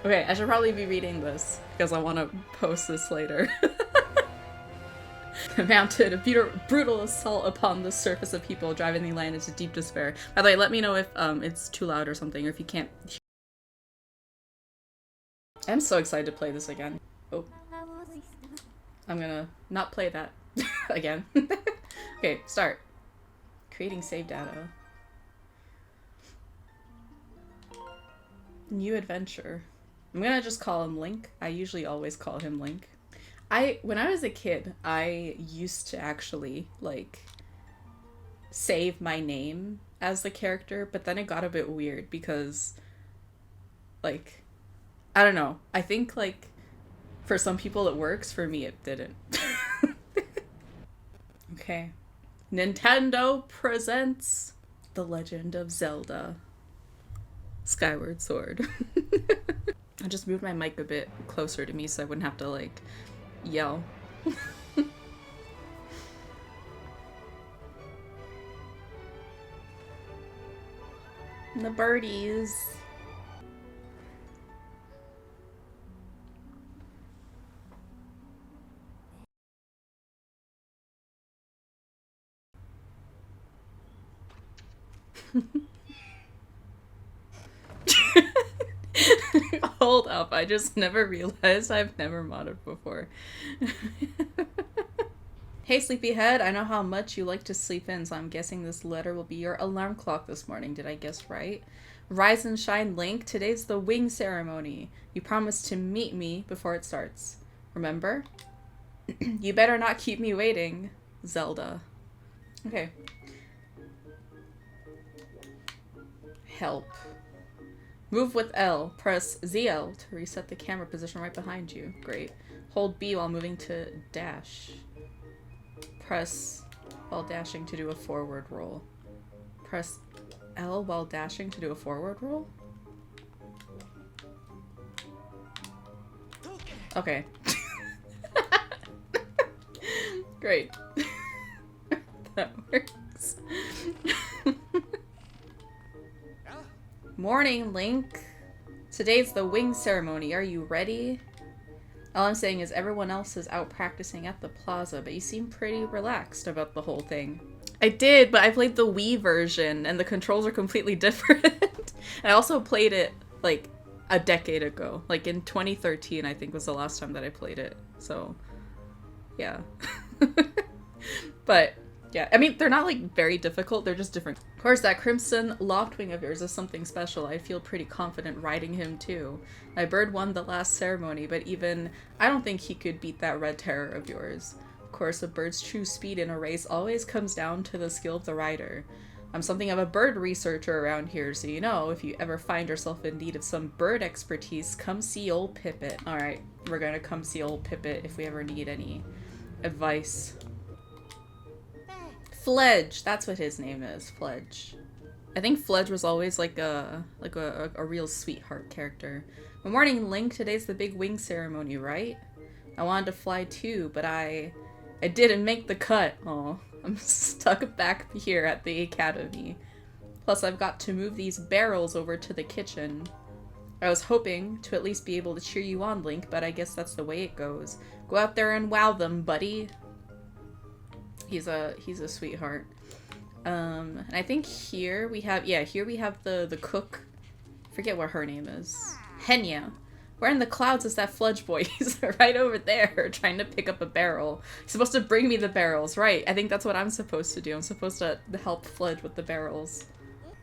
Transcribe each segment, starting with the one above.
Okay, I should probably be reading this because I want to post this later. Mounted a brutal assault upon the surface of people, driving the land into deep despair. By the way, let me know if it's too loud or something, or if you can't. I'm so excited to play this again. Oh. I'm gonna not play that again. Okay, start. Creating save data. New adventure. I'm gonna just call him Link. I usually always call him Link. When I was a kid, I used to actually, like, save my name as the character, but then it got a bit weird because, like, I don't know. I think, like, for some people it works, for me it didn't. Okay. Nintendo presents The Legend of Zelda. Skyward Sword. I just moved my mic a bit closer to me so I wouldn't have to, like, yell. The birdies. Hold up, I just never realized I've never modded before. Hey sleepyhead, I know how much you like to sleep in, so I'm guessing this letter will be your alarm clock this morning. Did I guess right? Rise and shine, Link. Today's the wing ceremony. You promised to meet me before it starts. Remember? You better not keep me waiting, Zelda. Okay. Help. Move with L. Press ZL to reset the camera position right behind you. Great. Hold B while moving to dash. Press while dashing to do a forward roll. Press L while dashing to do a forward roll? Okay. Great. That works. Morning, Link. Today's the wing ceremony. Are you ready? All I'm saying is everyone else is out practicing at the plaza, but you seem pretty relaxed about the whole thing. I did, but I played the Wii version, and the controls are completely different. I also played it, like, a decade ago. Like, in 2013, I think was the last time that I played it. So, yeah. But, yeah. I mean, they're not, like, very difficult. They're just different. Of course, that Crimson Loftwing of yours is something special. I feel pretty confident riding him, too. My bird won the last ceremony, but even I don't think he could beat that Red Terror of yours. Of course, a bird's true speed in a race always comes down to the skill of the rider. I'm something of a bird researcher around here, so you know, if you ever find yourself in need of some bird expertise, come see old Pippet. Alright, we're gonna come see old Pippet if we ever need any advice. Fledge! That's what his name is, Fledge. I think Fledge was always like a real sweetheart character. Good morning, Link. Today's the big wing ceremony, right? I wanted to fly too, but I didn't make the cut. Oh, I'm stuck back here at the academy. Plus, I've got to move these barrels over to the kitchen. I was hoping to at least be able to cheer you on, Link, but I guess that's the way it goes. Go out there and wow them, buddy. He's a sweetheart. And I think here we have, yeah, here we have the cook. Forget what her name is. Henya. Where in the clouds is that Fledge boy? He's right over there trying to pick up a barrel. He's supposed to bring me the barrels, right? I think that's what I'm supposed to do. I'm supposed to help Fledge with the barrels.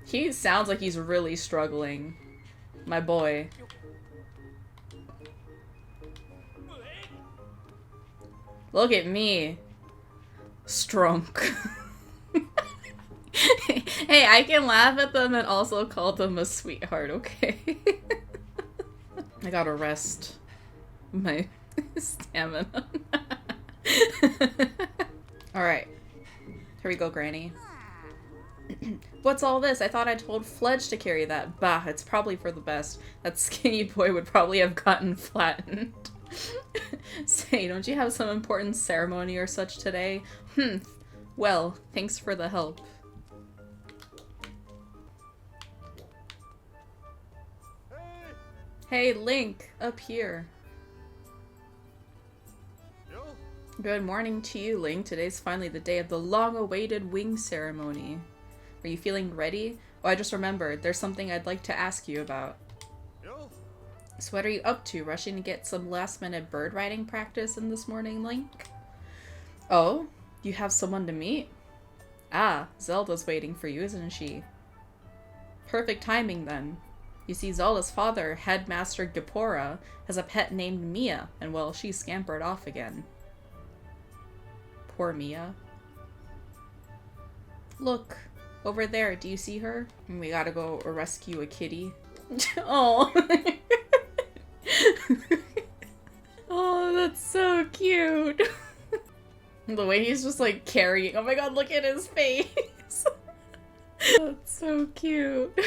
He sounds like he's really struggling. My boy. Look at me. Strunk. Hey, I can laugh at them and also call them a sweetheart, okay? I gotta rest my stamina. Alright. Here we go, Granny. What's all this? I thought I told Fledge to carry that. Bah, it's probably for the best. That skinny boy would probably have gotten flattened. Say, don't you have some important ceremony or such today? Well, thanks for the help. Hey, Link, up here. Good morning to you, Link. Today's finally the day of the long-awaited wing ceremony. Are you feeling ready? Oh, I just remembered. There's something I'd like to ask you about. So what are you up to? Rushing to get some last-minute bird riding practice in this morning, Link? Oh? You have someone to meet? Ah, Zelda's waiting for you, isn't she? Perfect timing, then. You see, Zelda's father, Headmaster Gipora, has a pet named Mia, and well, she scampered off again. Poor Mia. Look, over there, do you see her? We gotta go rescue a kitty. Oh. Oh, that's so cute. The way he's just like carrying. Oh my god, look at his face. That's so cute.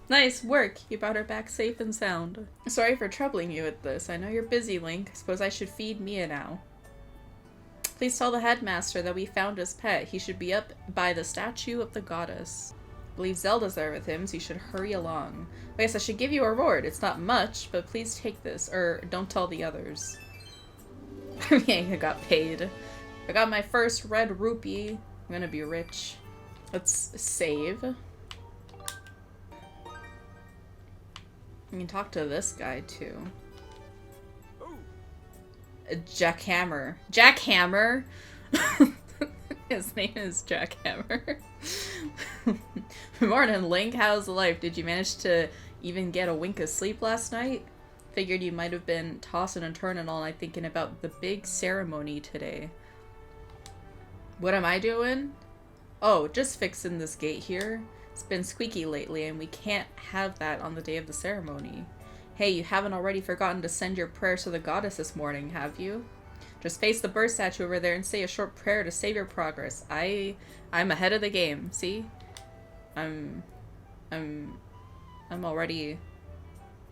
Nice work. You brought her back safe and sound. Sorry for troubling you with this. I know you're busy, Link. Suppose I should feed Mia now. Please tell the headmaster that we found his pet. He should be up by the statue of the goddess. I believe Zelda's there with him, so you should hurry along. I guess I should give you a reward. It's not much, but please take this, or don't tell the others. Yeah, I got paid. I got my first red rupee. I'm gonna be rich. Let's save. You can talk to this guy, too. Jack Hammer. Jack Hammer? His name is Jack Hammer. Morning, Link. How's life? Did you manage to even get a wink of sleep last night? Figured you might have been tossing and turning all night thinking about the big ceremony today. What am I doing? Oh, just fixing this gate here. It's been squeaky lately and we can't have that on the day of the ceremony. Hey, you haven't already forgotten to send your prayers to the goddess this morning, have you? Just face the bird statue over there and say a short prayer to save your progress. I'm ahead of the game, see? I'm already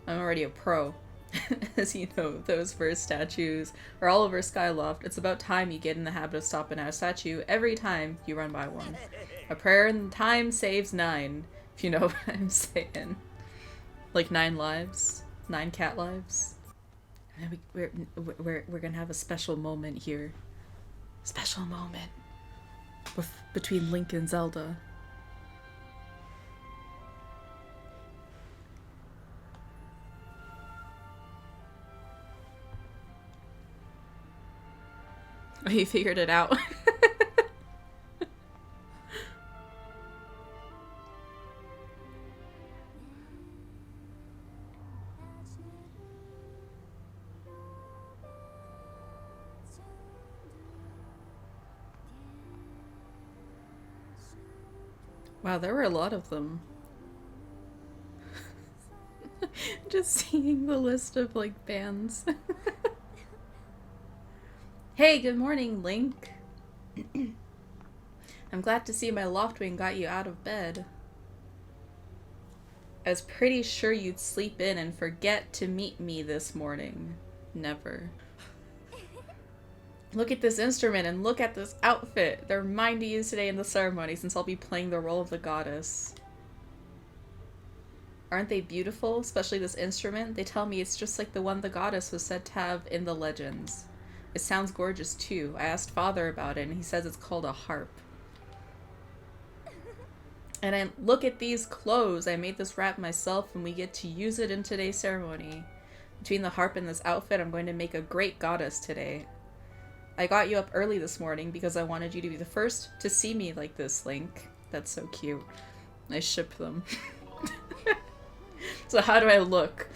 a pro. As you know, those bird statues are all over Skyloft. It's about time you get in the habit of stopping at a statue every time you run by one. A prayer in time saves 9, if you know what I'm saying. Like 9 lives. 9 cat lives. And then we're gonna have a special moment here. Special moment. Between Link and Zelda. Oh, you figured it out. Wow, there were a lot of them. Just seeing the list of, like, bands. Hey, good morning, Link. I'm glad to see my Loftwing got you out of bed. I was pretty sure you'd sleep in and forget to meet me this morning. Never. Look at this instrument and look at this outfit. They're mine to use today in the ceremony since I'll be playing the role of the goddess. Aren't they beautiful? Especially this instrument. They tell me it's just like the one the goddess was said to have in the legends. It sounds gorgeous too. I asked Father about it and he says it's called a harp. And I look at these clothes. I made this wrap myself and we get to use it in today's ceremony. Between the harp and this outfit, I'm going to make a great goddess today. I got you up early this morning because I wanted you to be the first to see me like this, Link. That's so cute. I ship them. So how do I look?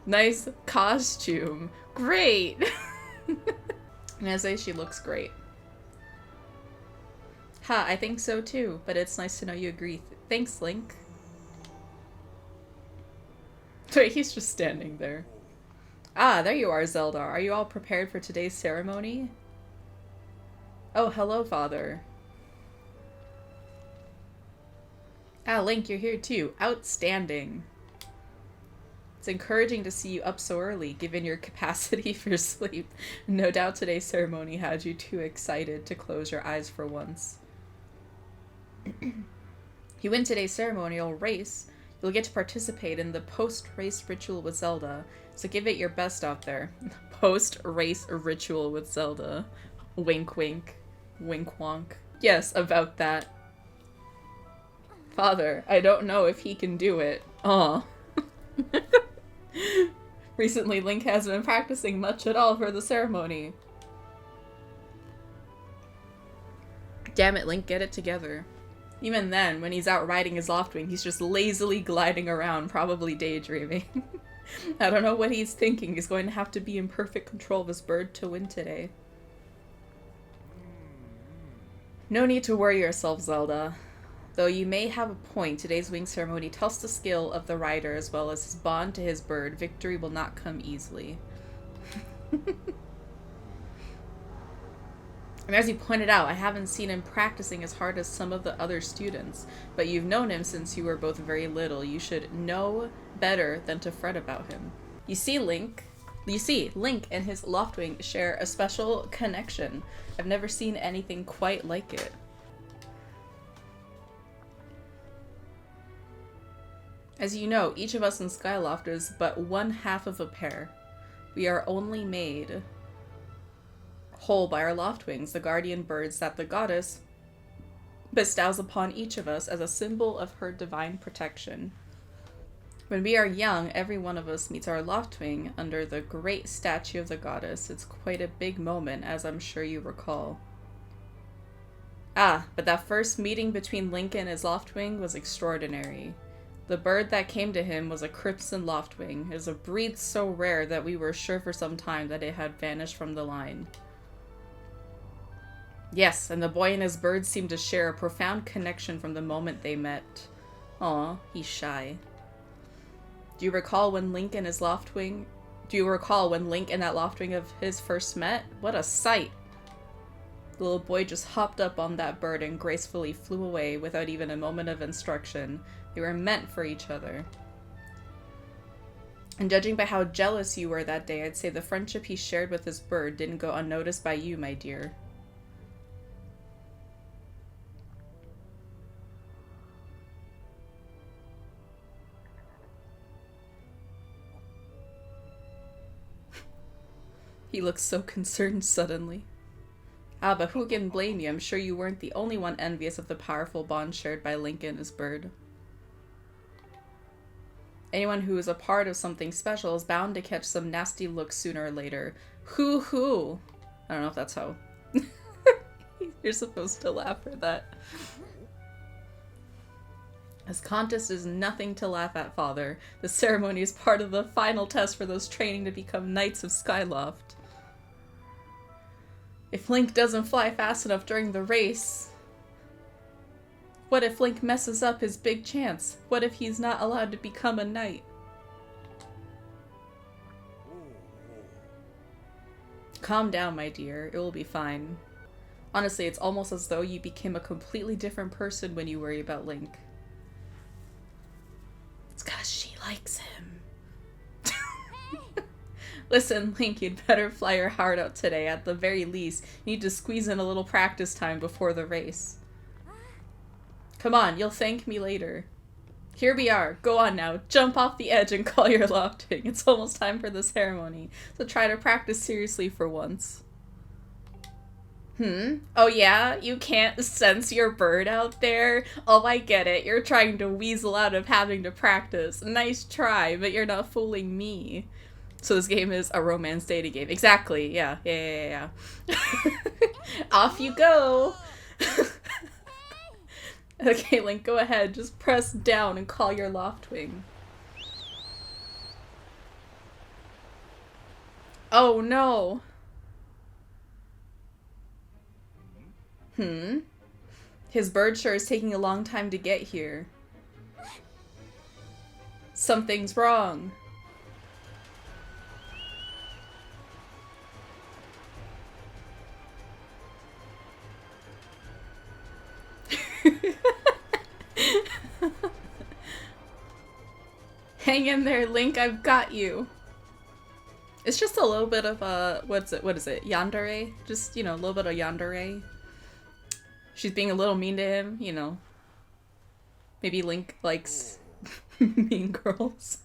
Nice costume. Great! I'm gonna say she looks great. Ha, I think so too, but it's nice to know you agree. Thanks, Link. Wait, he's just standing there. Ah, there you are, Zelda. Are you all prepared for today's ceremony? Oh, hello, Father. Ah, Link, you're here too. Outstanding. It's encouraging to see you up so early, given your capacity for sleep. No doubt today's ceremony had you too excited to close your eyes for once. You win today's ceremonial race. You'll get to participate in the post-race ritual with Zelda, so give it your best out there. Post-race ritual with Zelda. Wink wink. Wink wonk. Yes, about that. Father, I don't know if he can do it. Aw. Recently, Link hasn't been practicing much at all for the ceremony. Damn it, Link, get it together. Even then, when he's out riding his Loftwing, he's just lazily gliding around, probably daydreaming. I don't know what he's thinking. He's going to have to be in perfect control of his bird to win today. No need to worry yourself, Zelda. Though you may have a point, today's wing ceremony tests the skill of the rider as well as his bond to his bird. Victory will not come easily. And as you pointed out, I haven't seen him practicing as hard as some of the other students, but you've known him since you were both very little. You should know better than to fret about him. You see, Link and his Loftwing share a special connection. I've never seen anything quite like it. As you know, each of us in Skyloft is but one half of a pair. We are only made whole by our Loftwings, the guardian birds that the goddess bestows upon each of us as a symbol of her divine protection. When we are young, every one of us meets our Loftwing under the great statue of the goddess. It's quite a big moment, as I'm sure you recall. Ah, but that first meeting between Link and his Loftwing was extraordinary. The bird that came to him was a Crimson Loftwing. It was a breed so rare that we were sure for some time that it had vanished from the line. Yes, and the boy and his bird seemed to share a profound connection from the moment they met. Aw, he's shy. Do you recall when Link and that Loftwing of his first met? What a sight! The little boy just hopped up on that bird and gracefully flew away without even a moment of instruction. They were meant for each other. And judging by how jealous you were that day, I'd say the friendship he shared with his bird didn't go unnoticed by you, my dear. He looks so concerned suddenly. Ah, but who can blame you? I'm sure you weren't the only one envious of the powerful bond shared by Link and his bird. Anyone who is a part of something special is bound to catch some nasty looks sooner or later. Hoo-hoo! I don't know if that's how you're supposed to laugh for that. This contest is nothing to laugh at, Father. The ceremony is part of the final test for those training to become Knights of Skyloft. If Link doesn't fly fast enough during the race, what if Link messes up his big chance? What if he's not allowed to become a knight? Calm down, my dear. It will be fine. Honestly, it's almost as though you became a completely different person when you worry about Link. It's 'cause she likes him. Listen, Link, you'd better fly your heart out today. At the very least, you need to squeeze in a little practice time before the race. Come on, you'll thank me later. Here we are. Go on now. Jump off the edge and call your Loftwing. It's almost time for the ceremony, so try to practice seriously for once. Oh yeah? You can't sense your bird out there? Oh, I get it. You're trying to weasel out of having to practice. Nice try, but you're not fooling me. So this game is a romance dating game. Exactly. Yeah. Off you go. Okay, Link, go ahead. Just press down and call your Loftwing. Oh no. His bird sure is taking a long time to get here. Something's wrong. Hang in there, Link, I've got you. It's just a little bit of a, what is it, yandere? Just, a little bit of yandere. She's being a little mean to him, Maybe Link likes Mean Girls.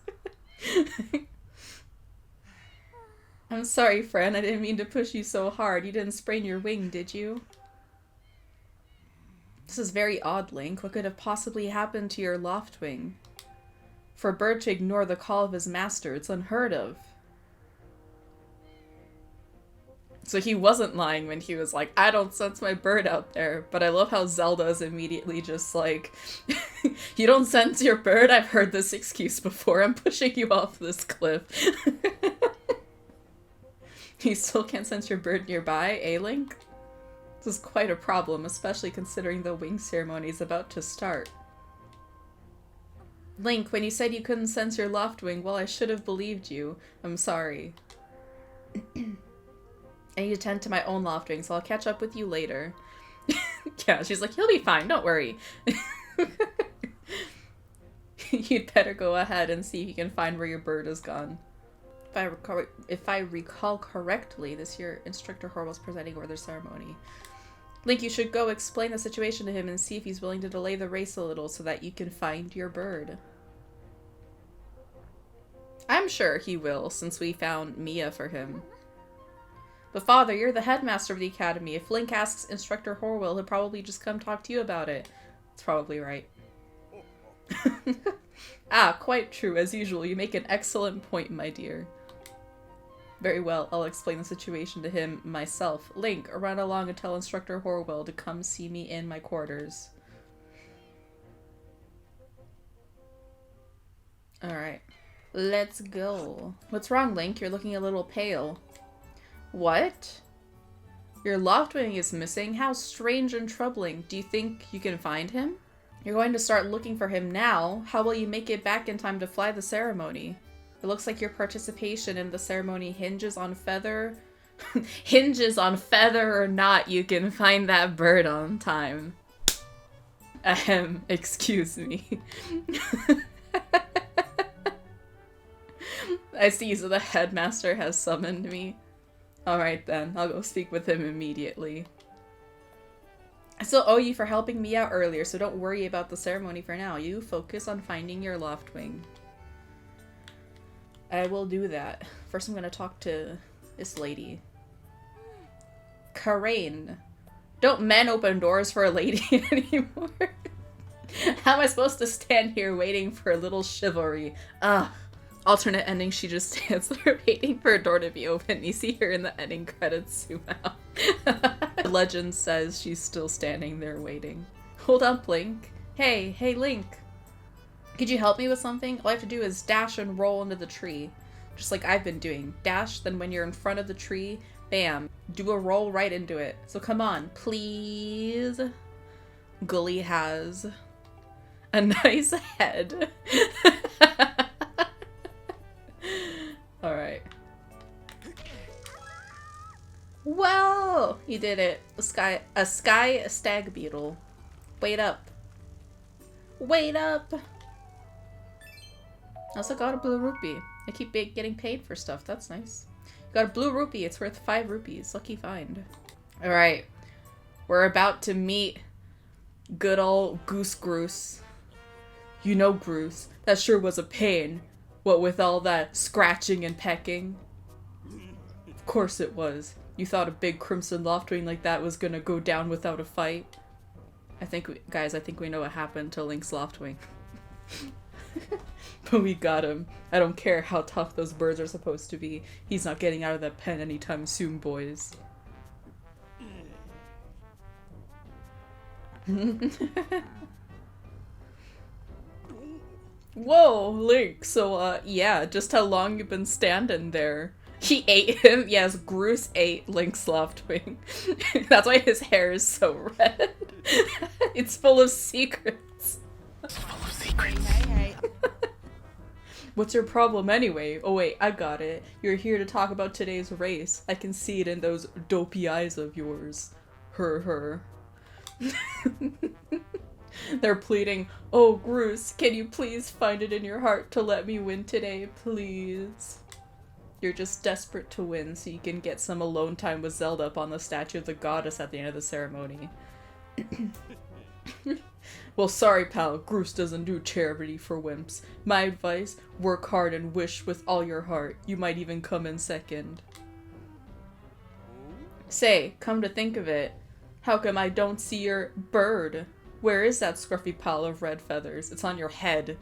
I'm sorry, friend. I didn't mean to push you so hard. You didn't sprain your wing, did you? This is very odd, Link. What could have possibly happened to your Loftwing? For a bird to ignore the call of his master, it's unheard of. So he wasn't lying when he was like, I don't sense my bird out there. But I love how Zelda is immediately just like, you don't sense your bird? I've heard this excuse before. I'm pushing you off this cliff. You still can't sense your bird nearby, eh, Link? This is quite a problem, especially considering the wing ceremony is about to start. Link, when you said you couldn't sense your Loftwing, well, I should have believed you. I'm sorry. I need to tend to my own Loftwing, so I'll catch up with you later. Yeah, she's like, he'll be fine, don't worry. You'd better go ahead and see if you can find where your bird is gone. If I recall correctly, this year Instructor Horwell's presiding over the ceremony. Link, you should go explain the situation to him and see if he's willing to delay the race a little so that you can find your bird. I'm sure he will, since we found Mia for him. But Father, you're the headmaster of the academy. If Link asks Instructor Horwell, he'll probably just come talk to you about it. That's probably right. Ah, quite true. As usual, you make an excellent point, my dear. Very well, I'll explain the situation to him myself. Link, run along and tell Instructor Horwell to come see me in my quarters. Alright. Let's go. What's wrong, Link? You're looking a little pale. What? Your Loftwing is missing? How strange and troubling. Do you think you can find him? You're going to start looking for him now. How will you make it back in time to fly the ceremony? It looks like your participation in the ceremony hinges on whether or not you can find that bird on time. Excuse me. I see, so the headmaster has summoned me. Alright then, I'll go speak with him immediately. I still owe you for helping me out earlier, so don't worry about the ceremony for now. You focus on finding your Loftwing. I will do that. First I'm gonna talk to this lady. Karain. Don't men open doors for a lady anymore? How am I supposed to stand here waiting for a little chivalry? Ugh. Alternate ending, she just stands there waiting for a door to be opened. You see her in the ending credits zoom out. Legend says she's still standing there waiting. Hold up, Link. Hey, Link. Could you help me with something? All I have to do is dash and roll into the tree. Just like I've been doing. Dash, then when you're in front of the tree, bam. Do a roll right into it. So come on, please. Gully has a nice head. Alright. Whoa! You did it. A sky stag beetle. Wait up. Wait up! I also got a blue rupee. I keep getting paid for stuff. That's nice. Got a blue rupee. It's worth 5 rupees. Lucky find. Alright. We're about to meet good old Goose Groose. You know, Groose, that sure was a pain. What with all that scratching and pecking? Of course it was. You thought a big Crimson Loftwing like that was gonna go down without a fight? Guys, I think we know what happened to Link's Loftwing. But we got him. I don't care how tough those birds are supposed to be. He's not getting out of that pen anytime soon, boys. Whoa, Link. So, yeah, just how long you've been standing there. He ate him. Yes, Groose ate Link's Loftwing. That's why his hair is so red. It's full of secrets. It's full of secrets. Hey. What's your problem anyway? Oh wait, I got it. You're here to talk about today's race. I can see it in those dopey eyes of yours. Her. They're pleading, oh Groose, can you please find it in your heart to let me win today, please? You're just desperate to win so you can get some alone time with Zelda up on the statue of the goddess at the end of the ceremony. Well, sorry, pal. Groose doesn't do charity for wimps. My advice, work hard and wish with all your heart. You might even come in second. Say, come to think of it, how come I don't see your bird? Where is that scruffy pile of red feathers? It's on your head.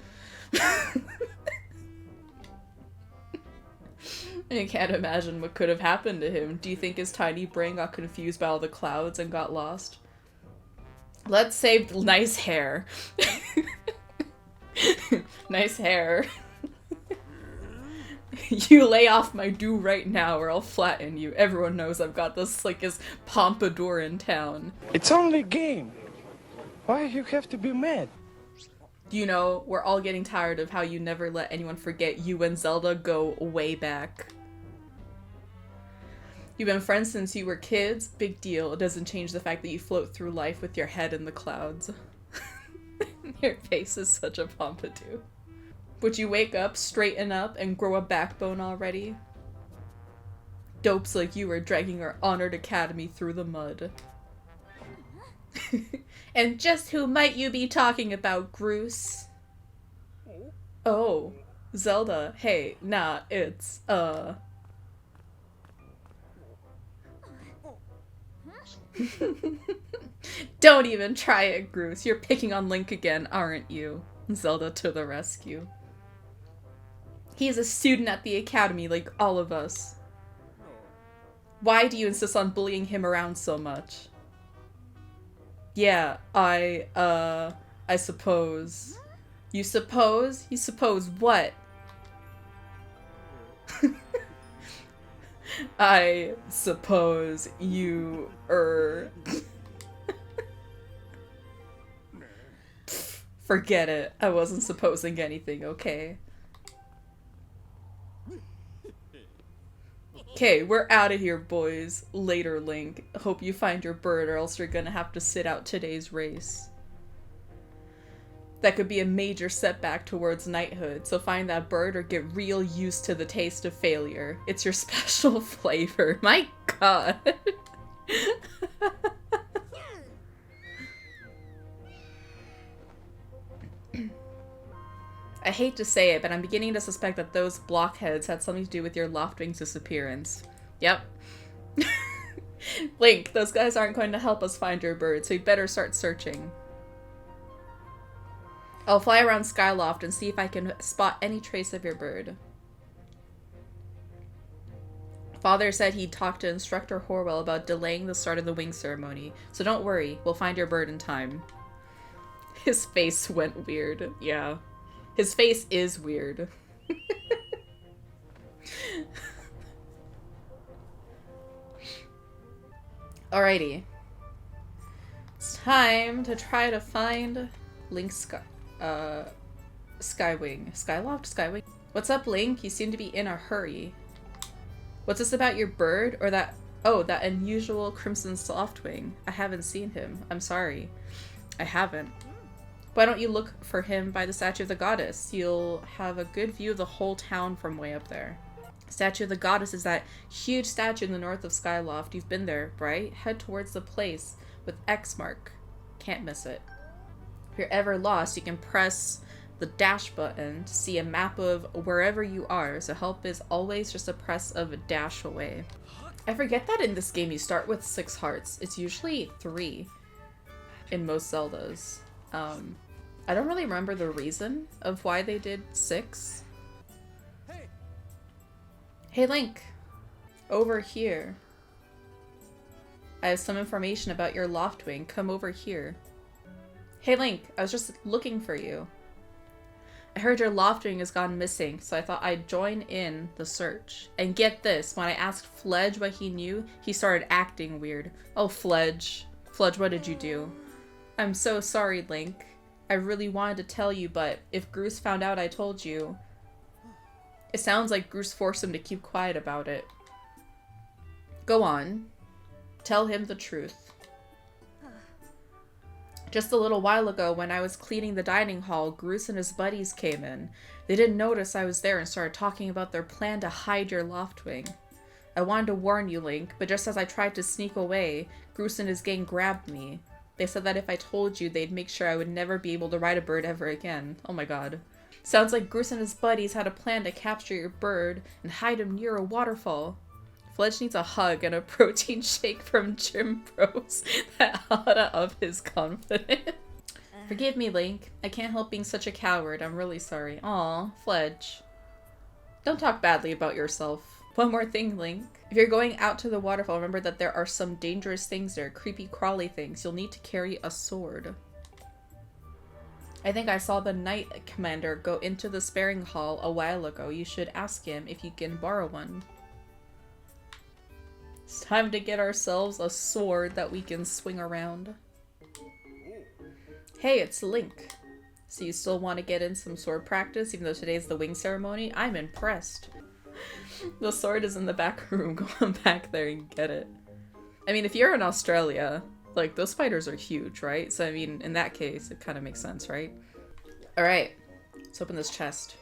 I can't imagine what could have happened to him. Do you think his tiny brain got confused by all the clouds and got lost? Let's say nice hair. Nice hair. You lay off my do right now or I'll flatten you. Everyone knows I've got the slickest pompadour in town. It's only a game. Why you have to be mad? You know, we're all getting tired of how you never let anyone forget you and Zelda go way back. You've been friends since you were kids? Big deal. It doesn't change the fact that you float through life with your head in the clouds. Your face is such a pompadour. Would you wake up, straighten up, and grow a backbone already? Dopes like you are dragging our honored academy through the mud. And just who might you be talking about, Groose? Oh, Zelda. Hey, nah, it's, Don't even try it, Groose. You're picking on Link again, aren't you? Zelda to the rescue. He's a student at the academy like all of us. Why do you insist on bullying him around so much? Yeah, I suppose. You suppose? You suppose what? I suppose you, Forget it. I wasn't supposing anything, okay? Okay, we're out of here, boys. Later, Link. Hope you find your bird or else you're gonna have to sit out today's race. That could be a major setback towards knighthood, so find that bird or get real used to the taste of failure. It's your special flavor. My god. I hate to say it, but I'm beginning to suspect that those blockheads had something to do with your Loftwing's disappearance. Yep. Link, those guys aren't going to help us find your bird, so you better start searching. I'll fly around Skyloft and see if I can spot any trace of your bird. Father said he'd talk to Instructor Horwell about delaying the start of the wing ceremony, so don't worry, we'll find your bird in time. His face went weird. Yeah. His face is weird. Alrighty. It's time to try to find Link's Skywing. Skyloft? Skywing? What's up, Link? You seem to be in a hurry. What's this about your bird? Or that... Oh, that unusual Crimson Softwing. I haven't seen him. I'm sorry. I haven't. Why don't you look for him by the statue of the goddess? You'll have a good view of the whole town from way up there. Statue of the goddess is that huge statue in the north of Skyloft. You've been there, right? Head towards the place with X mark. Can't miss it. If you're ever lost, you can press the dash button to see a map of wherever you are, so help is always just a press of a dash away. I forget that in this game you start with 6 hearts. It's usually 3 in most Zeldas. I don't really remember the reason of why they did 6. Hey Link! Over here. I have some information about your Loftwing. Come over here. Hey Link, I was just looking for you. I heard your Loftwing has gone missing, so I thought I'd join in the search. And get this, when I asked Fledge what he knew, he started acting weird. Oh, Fledge. Fledge, what did you do? I'm so sorry, Link. I really wanted to tell you, but if Groose found out I told you... It sounds like Groose forced him to keep quiet about it. Go on. Tell him the truth. Just a little while ago, when I was cleaning the dining hall, Groose and his buddies came in. They didn't notice I was there and started talking about their plan to hide your Loftwing. I wanted to warn you, Link, but just as I tried to sneak away, Groose and his gang grabbed me. They said that if I told you, they'd make sure I would never be able to ride a bird ever again. Oh my god. Sounds like Goose and his buddies had a plan to capture your bird and hide him near a waterfall. Fledge needs a hug and a protein shake from Gym Bros that oughta up his confidence. Forgive me, Link. I can't help being such a coward. I'm really sorry. Aw, Fledge. Don't talk badly about yourself. One more thing, Link. If you're going out to the waterfall, remember that there are some dangerous things there. Creepy, crawly things. You'll need to carry a sword. I think I saw the Knight Commander go into the sparring hall a while ago. You should ask him if you can borrow one. It's time to get ourselves a sword that we can swing around. Hey, it's Link. So you still want to get in some sword practice even though today's the wing ceremony? I'm impressed. The sword is in the back room. Go on back there and get it. I mean, if you're in Australia, like, those spiders are huge, right? So, I mean, in that case, it kind of makes sense, right? Alright, let's open this chest.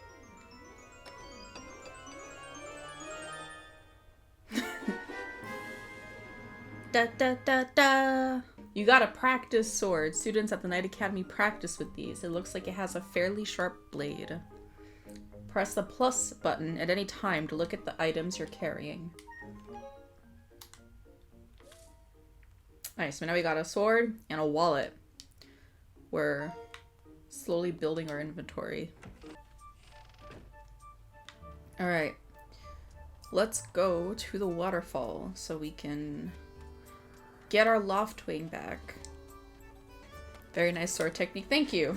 Da da da da! You gotta practice swords. Students at the Knight Academy practice with these. It looks like it has a fairly sharp blade. Press the plus button at any time to look at the items you're carrying. Alright, so now we got a sword and a wallet. We're slowly building our inventory. Alright. Let's go to the waterfall so we can get our loft wing back. Very nice sword technique. Thank you.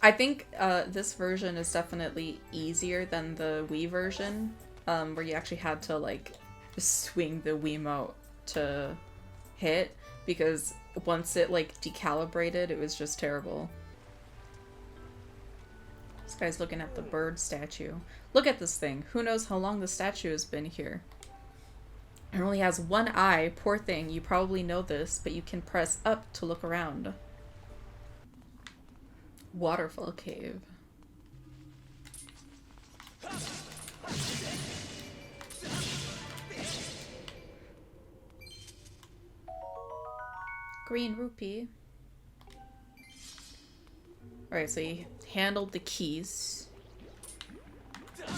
I think this version is definitely easier than the Wii version, where you actually had to, like, swing the Wiimote to hit, because once it, like, decalibrated, it was just terrible. This guy's looking at the bird statue. Look at this thing. Who knows how long the statue has been here? It only has one eye. Poor thing. You probably know this, but you can press up to look around. Waterfall cave. Green rupee. Alright, so he handled the keys.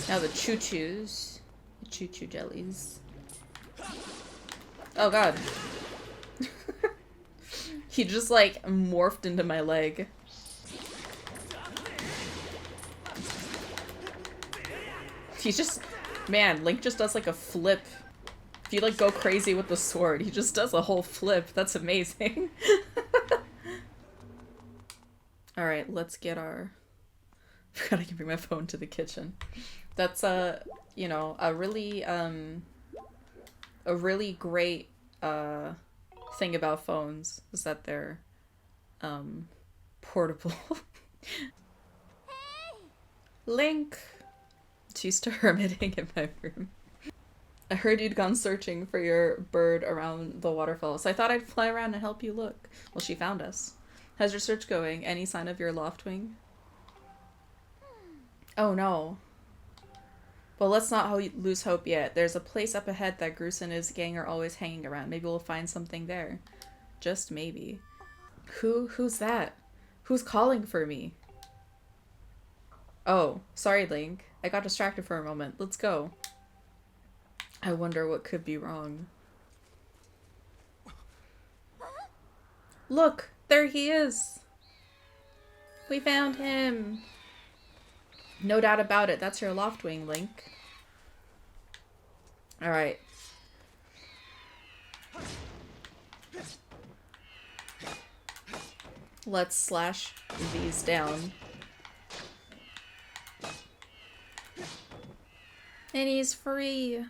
Now the choo-choos. The choo-choo jellies. Oh god. He just, like, morphed into my leg. He just... Man, Link just does, like, a flip. If you, like, go crazy with the sword, he just does a whole flip. That's amazing. Alright, let's get our... I forgot I can bring my phone to the kitchen. That's, you know, a really great, thing about phones is that they're, portable. Link! She's to hermiting in my room. I heard you'd gone searching for your bird around the waterfall, so I thought I'd fly around and help you look. Well, she found us. How's your search going? Any sign of your loft wing? Oh no. Well, let's not lose hope yet. There's a place up ahead that Groose and his gang are always hanging around. Maybe we'll find something there. Just maybe. Who's that? Who's calling for me? Oh, sorry, Link. I got distracted for a moment. Let's go. I wonder what could be wrong. Look! There he is! We found him! No doubt about it. That's your loft wing, Link. Alright. Let's slash these down. And he's free!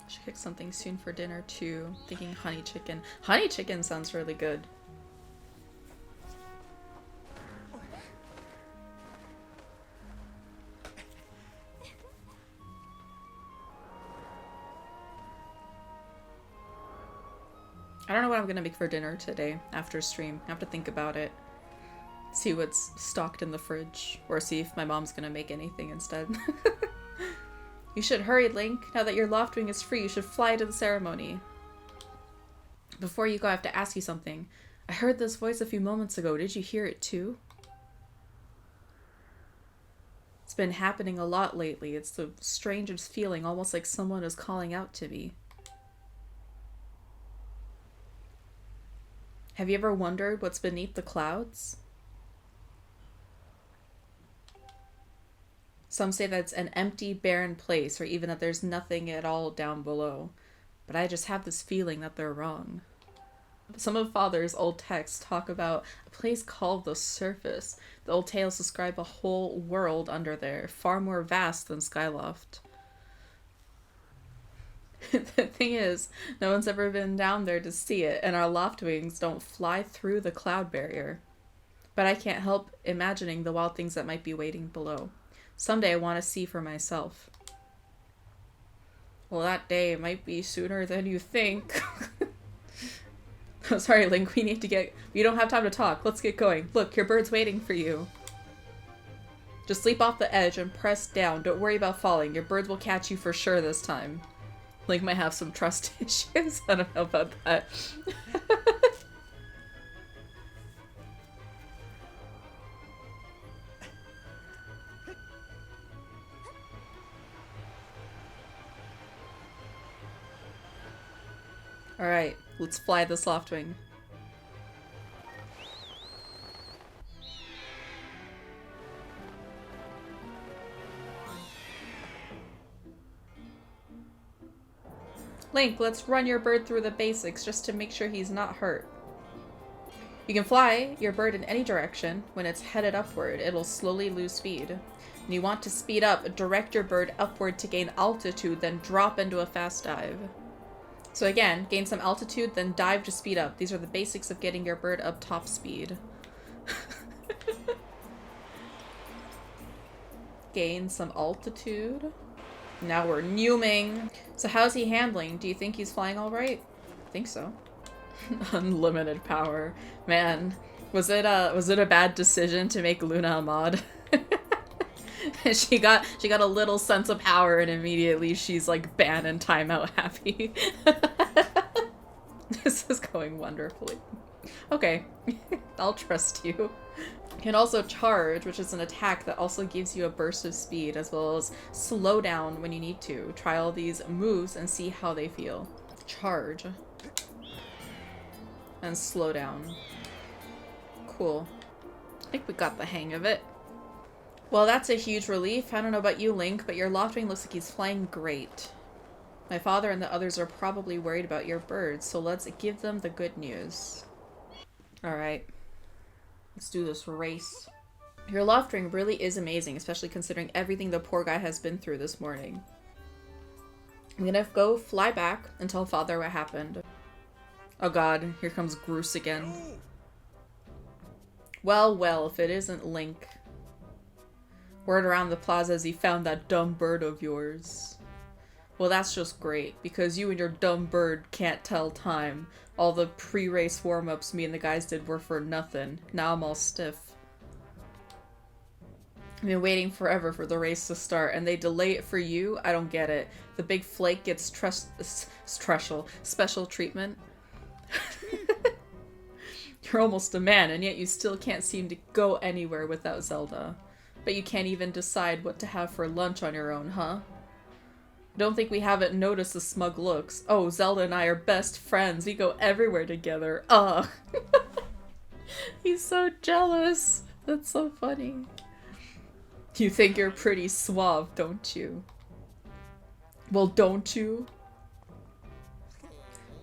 Should cook something soon for dinner too. Thinking honey chicken. Honey chicken sounds really good. I don't know what I'm gonna make for dinner today after stream. I have to think about it. See what's stocked in the fridge, or see if my mom's gonna make anything instead. You should hurry, Link. Now that your loft wing is free, you should fly to the ceremony. Before you go, I have to ask you something. I heard this voice a few moments ago. Did you hear it too? It's been happening a lot lately. It's the strangest feeling, almost like someone is calling out to me. Have you ever wondered what's beneath the clouds? Some say that it's an empty, barren place, or even that there's nothing at all down below. But I just have this feeling that they're wrong. Some of Father's old texts talk about a place called the Surface. The old tales describe a whole world under there, far more vast than Skyloft. The thing is, no one's ever been down there to see it, and our loft wings don't fly through the cloud barrier. But I can't help imagining the wild things that might be waiting below. Someday I want to see for myself. Well, that day might be sooner than you think. Oh, sorry, Link, we don't have time to talk. Let's get going. Look, your bird's waiting for you. Just leap off the edge and press down. Don't worry about falling. Your birds will catch you for sure this time. Link might have some trust issues. I don't know about that. Alright, let's fly this loftwing. Link, let's run your bird through the basics just to make sure he's not hurt. You can fly your bird in any direction. When it's headed upward, it'll slowly lose speed. When you want to speed up, direct your bird upward to gain altitude, then drop into a fast dive. So again, gain some altitude, then dive to speed up. These are the basics of getting your bird up top speed. Gain some altitude. Now we're numing. So how's he handling? Do you think he's flying all right? I think so. Unlimited power. Man, was it a bad decision to make Luna a mod? she got a little sense of power and immediately she's like ban and timeout happy. This is going wonderfully. Okay, I'll trust you. You can also charge, which is an attack that also gives you a burst of speed, as well as slow down when you need to. Try all these moves and see how they feel. Charge. And slow down. Cool. I think we got the hang of it. Well, that's a huge relief. I don't know about you, Link, but your loftwing looks like he's flying great. My father and the others are probably worried about your birds, so let's give them the good news. Alright. Let's do this race. Your loftwing really is amazing, especially considering everything the poor guy has been through this morning. I'm gonna go fly back and tell Father what happened. Oh god, here comes Groose again. Well, well, if it isn't Link. Word around the plaza is he found that dumb bird of yours. Well, that's just great, because you and your dumb bird can't tell time. All the pre-race warm-ups me and the guys did were for nothing. Now I'm all stiff. I've been waiting forever for the race to start, and they delay it for you? I don't get it. The big flake gets special treatment. You're almost a man, and yet you still can't seem to go anywhere without Zelda. But you can't even decide what to have for lunch on your own, huh? Don't think we haven't noticed the smug looks. Oh, Zelda and I are best friends. We go everywhere together. Ugh. He's so jealous. That's so funny. You think you're pretty suave, don't you? Well, don't you?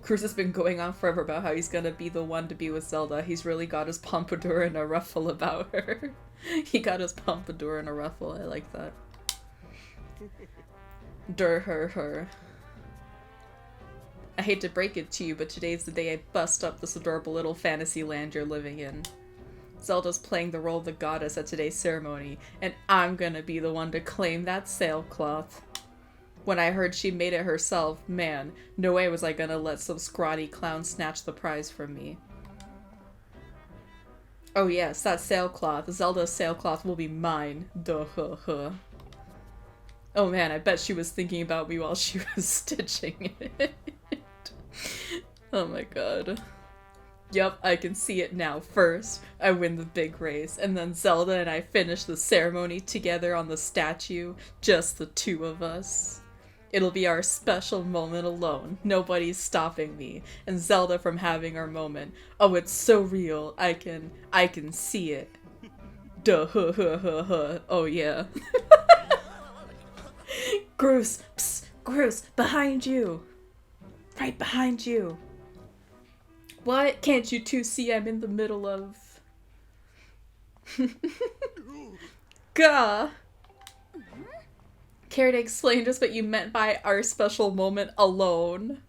Cruz has been going on forever about how he's gonna be the one to be with Zelda. He's really got his pompadour in a ruffle about her. He got his pompadour in a ruffle. I like that. Her. I hate to break it to you, but today's the day I bust up this adorable little fantasy land you're living in. Zelda's playing the role of the goddess at today's ceremony, and I'm gonna be the one to claim that sailcloth. When I heard she made it herself, man, no way was I gonna let some scrawny clown snatch the prize from me. Oh yes, that sailcloth. Zelda's sailcloth will be mine. Duh, huh, huh. Oh man, I bet she was thinking about me while she was stitching it. Oh my god. Yup, I can see it now. First, I win the big race, and then Zelda and I finish the ceremony together on the statue, just the two of us. It'll be our special moment alone. Nobody's stopping me, and Zelda from having our moment. Oh, it's so real. I can see it. Duh, huh, huh, huh, huh. Oh yeah. Groose, psst, Groose, behind you. Right behind you. What? Can't you two see I'm in the middle of... Gah! Care to explain just what you meant by our special moment alone?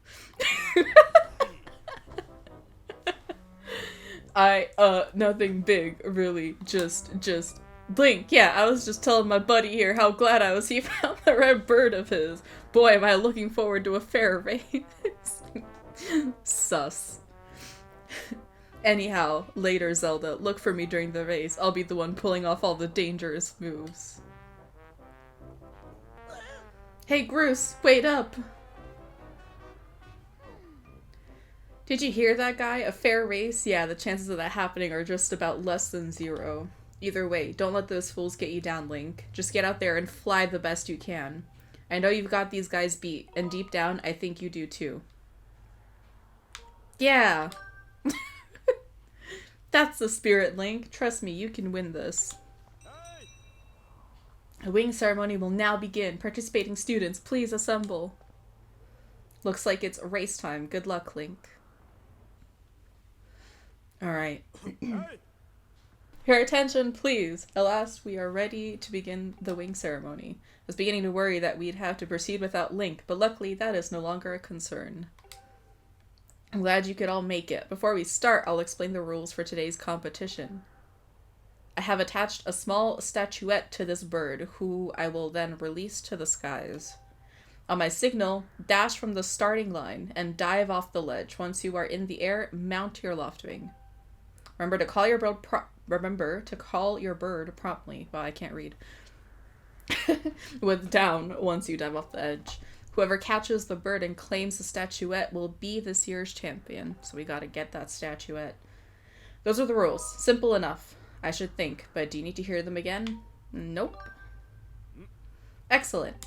Nothing big, really. Just... Blink, yeah, I was just telling my buddy here how glad I was he found the red bird of his. Boy, am I looking forward to a fair race. Sus. Anyhow, later, Zelda, look for me during the race. I'll be the one pulling off all the dangerous moves. Hey, Groose, wait up! Did you hear that, guy? A fair race? Yeah, the chances of that happening are just about less than 0. Either way, don't let those fools get you down, Link. Just get out there and fly the best you can. I know you've got these guys beat, and deep down, I think you do too. Yeah! That's the spirit, Link. Trust me, you can win this. A wing ceremony will now begin. Participating students, please assemble. Looks like it's race time. Good luck, Link. Alright. Your attention, please. At last, we are ready to begin the wing ceremony. I was beginning to worry that we'd have to proceed without Link, but luckily that is no longer a concern. I'm glad you could all make it. Before we start, I'll explain the rules for today's competition. I have attached a small statuette to this bird, who I will then release to the skies. On my signal, dash from the starting line and dive off the ledge. Once you are in the air, mount your loft wing. Remember to call your bird promptly. Wow, I can't read. With down once you dive off the edge. Whoever catches the bird and claims the statuette will be this year's champion. So we gotta get that statuette. Those are the rules. Simple enough, I should think. But do you need to hear them again? Nope. Excellent.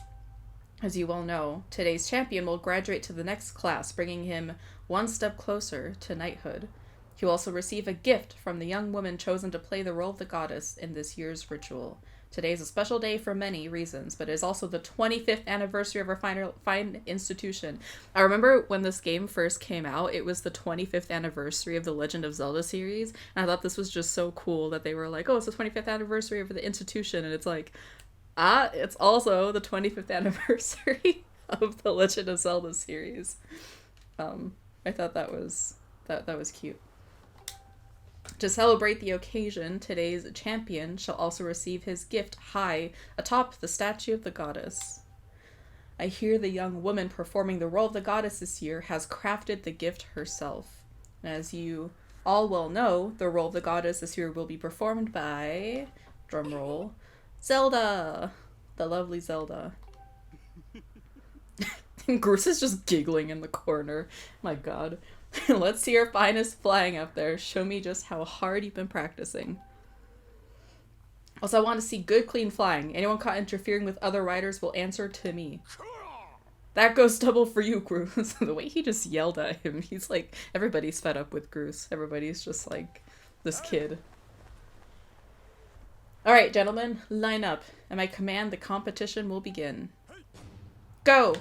As you well know, today's champion will graduate to the next class, bringing him one step closer to knighthood. He will also receive a gift from the young woman chosen to play the role of the goddess in this year's ritual. Today is a special day for many reasons, but it is also the 25th anniversary of our fine institution. I remember when this game first came out, it was the 25th anniversary of the Legend of Zelda series, and I thought this was just so cool that they were like, oh, it's the 25th anniversary of the institution, and it's like, it's also the 25th anniversary of the Legend of Zelda series. I thought that was cute. To celebrate the occasion, today's champion shall also receive his gift high atop the statue of the goddess. I hear the young woman performing the role of the goddess this year has crafted the gift herself. As you all well know, the role of the goddess this year will be performed by, drumroll, Zelda! The lovely Zelda. Groose is just giggling in the corner. My god. Let's see your finest flying up there. Show me just how hard you've been practicing. Also, I want to see good, clean flying. Anyone caught interfering with other riders will answer to me. That goes double for you, Groose. The way he just yelled at him, he's like, everybody's fed up with Groose. Everybody's just like, this kid. Alright, gentlemen, line up. At my command, the competition will begin. Go!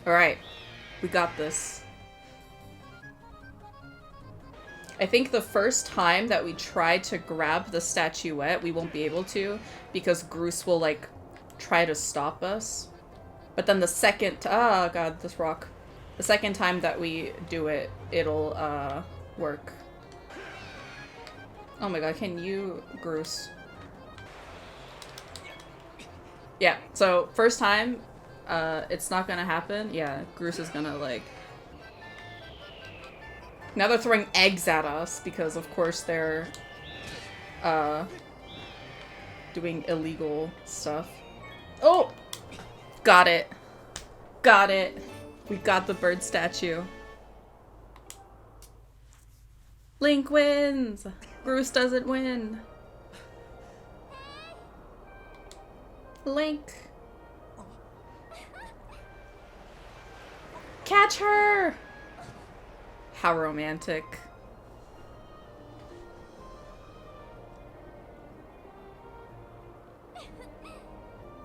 Alright, we got this. I think the first time that we try to grab the statuette, we won't be able to, because Groose will, like, try to stop us. But then the second... Ah, god, this rock. The second time that we do it, it'll, work. Oh my god, can you... Groose. Yeah, so, first time... it's not gonna happen. Yeah, Groose is gonna, like... Now they're throwing eggs at us because, of course, they're doing illegal stuff. Oh! Got it. Got it. We got the bird statue. Link wins! Bruce doesn't win. Link. Catch her! How romantic.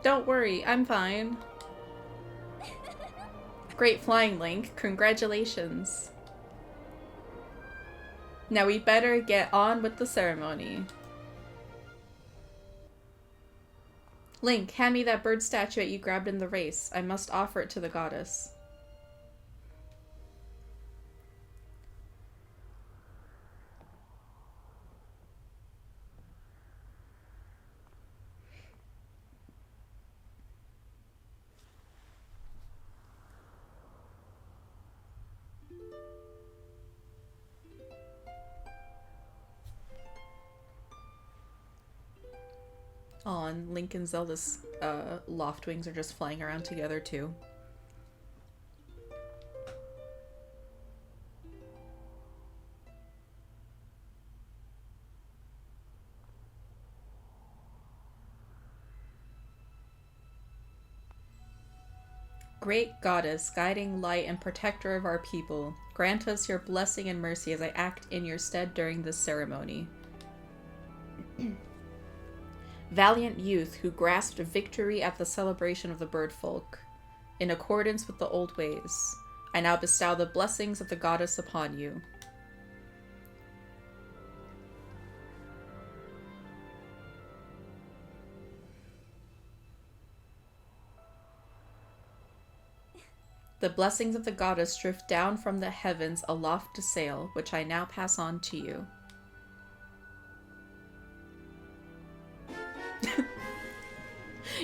Don't worry, I'm fine. Great flying, Link. Congratulations. Now we better get on with the ceremony. Link, hand me that bird statuette you grabbed in the race. I must offer it to the goddess. Oh, and Link and Zelda's loft wings are just flying around together too. Great goddess, guiding light and protector of our people, grant us your blessing and mercy as I act in your stead during this ceremony. Valiant youth who grasped victory at the celebration of the bird folk. In accordance with the old ways, I now bestow the blessings of the goddess upon you. The blessings of the goddess drift down from the heavens aloft to sail, which I now pass on to you.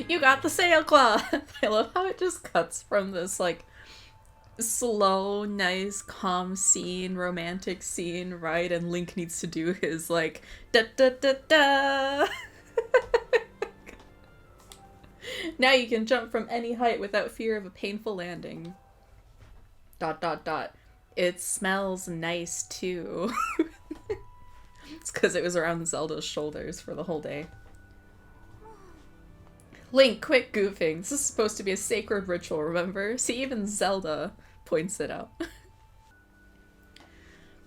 You got the sailcloth! I love how it just cuts from this, like, slow, nice, calm scene, romantic scene, right? And Link needs to do his, like, da-da-da-da! Now you can jump from any height without fear of a painful landing. ... It smells nice, too. It's because it was around Zelda's shoulders for the whole day. Link, quit goofing. This is supposed to be a sacred ritual, remember? See, even Zelda points it out.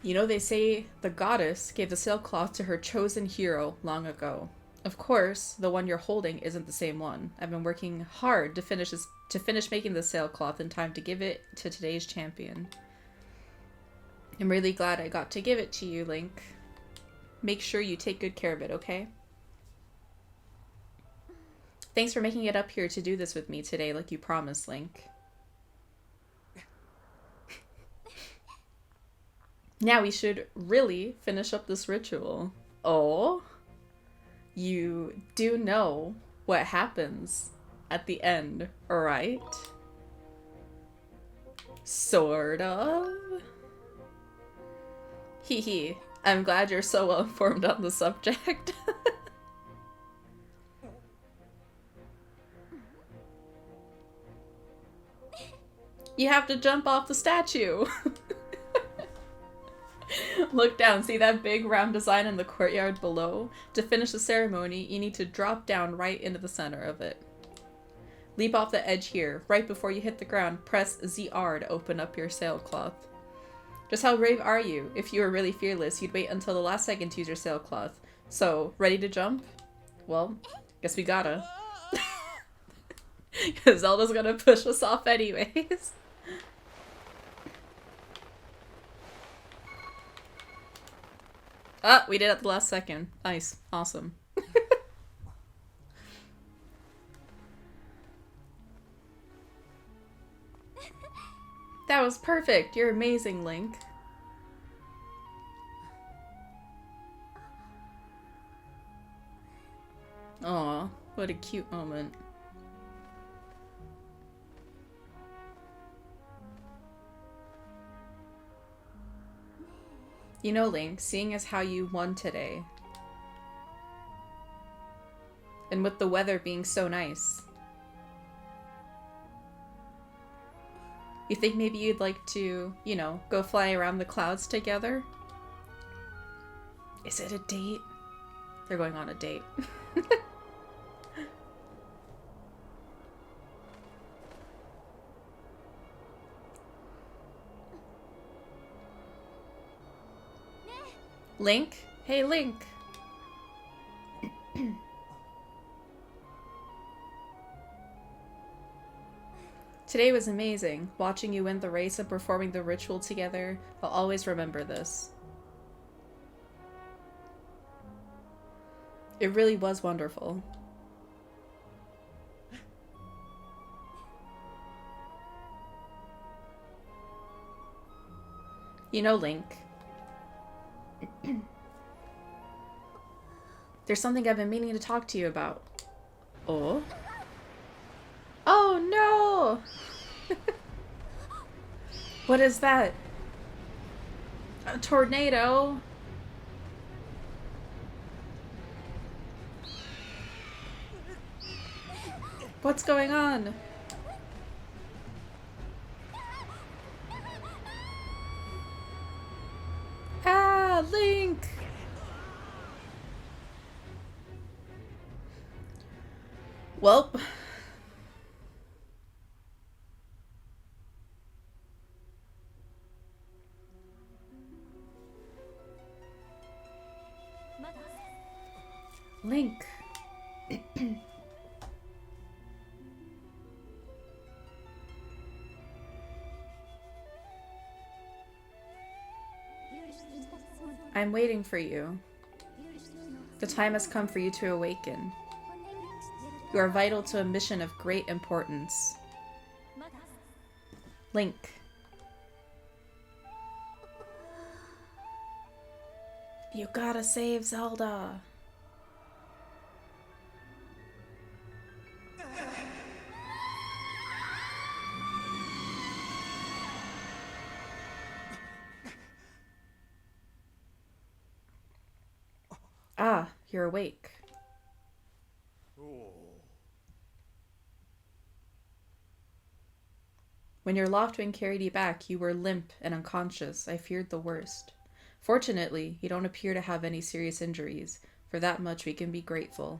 You know, they say the goddess gave the sailcloth to her chosen hero long ago. Of course, the one you're holding isn't the same one. I've been working hard to finish making the sailcloth in time to give it to today's champion. I'm really glad I got to give it to you, Link. Make sure you take good care of it, okay? Thanks for making it up here to do this with me today, like you promised, Link. Now we should really finish up this ritual. Oh, you do know what happens at the end, right? Sort of. Hee hee. I'm glad you're so well informed on the subject. You have to jump off the statue. Look down, see that big round design in the courtyard below? To finish the ceremony, you need to drop down right into the center of it. Leap off the edge here. Right before you hit the ground, press ZR to open up your sailcloth. Just how brave are you? If you were really fearless, you'd wait until the last second to use your sailcloth. So, ready to jump? Well, guess we gotta. Because Zelda's gonna push us off anyways. Ah, we did it at the last second. Nice. Awesome. That was perfect. You're amazing, Link. Aw, what a cute moment. You know, Link, seeing as how you won today, and with the weather being so nice, you think maybe you'd like to, you know, go fly around the clouds together? Is it a date? They're going on a date. Link? Hey, Link. Today was amazing. Watching you win the race and performing the ritual together. I'll always remember this. It really was wonderful. You know, Link. There's something I've been meaning to talk to you about. Oh? Oh no! What is that? A tornado? What's going on? Ah, Link! Welp. Link. I'm waiting for you. The time has come for you to awaken. You are vital to a mission of great importance. Link. You gotta save Zelda. Ah, you're awake. When your Loftwing carried you back, you were limp and unconscious. I feared the worst. Fortunately, you don't appear to have any serious injuries. For that much, we can be grateful.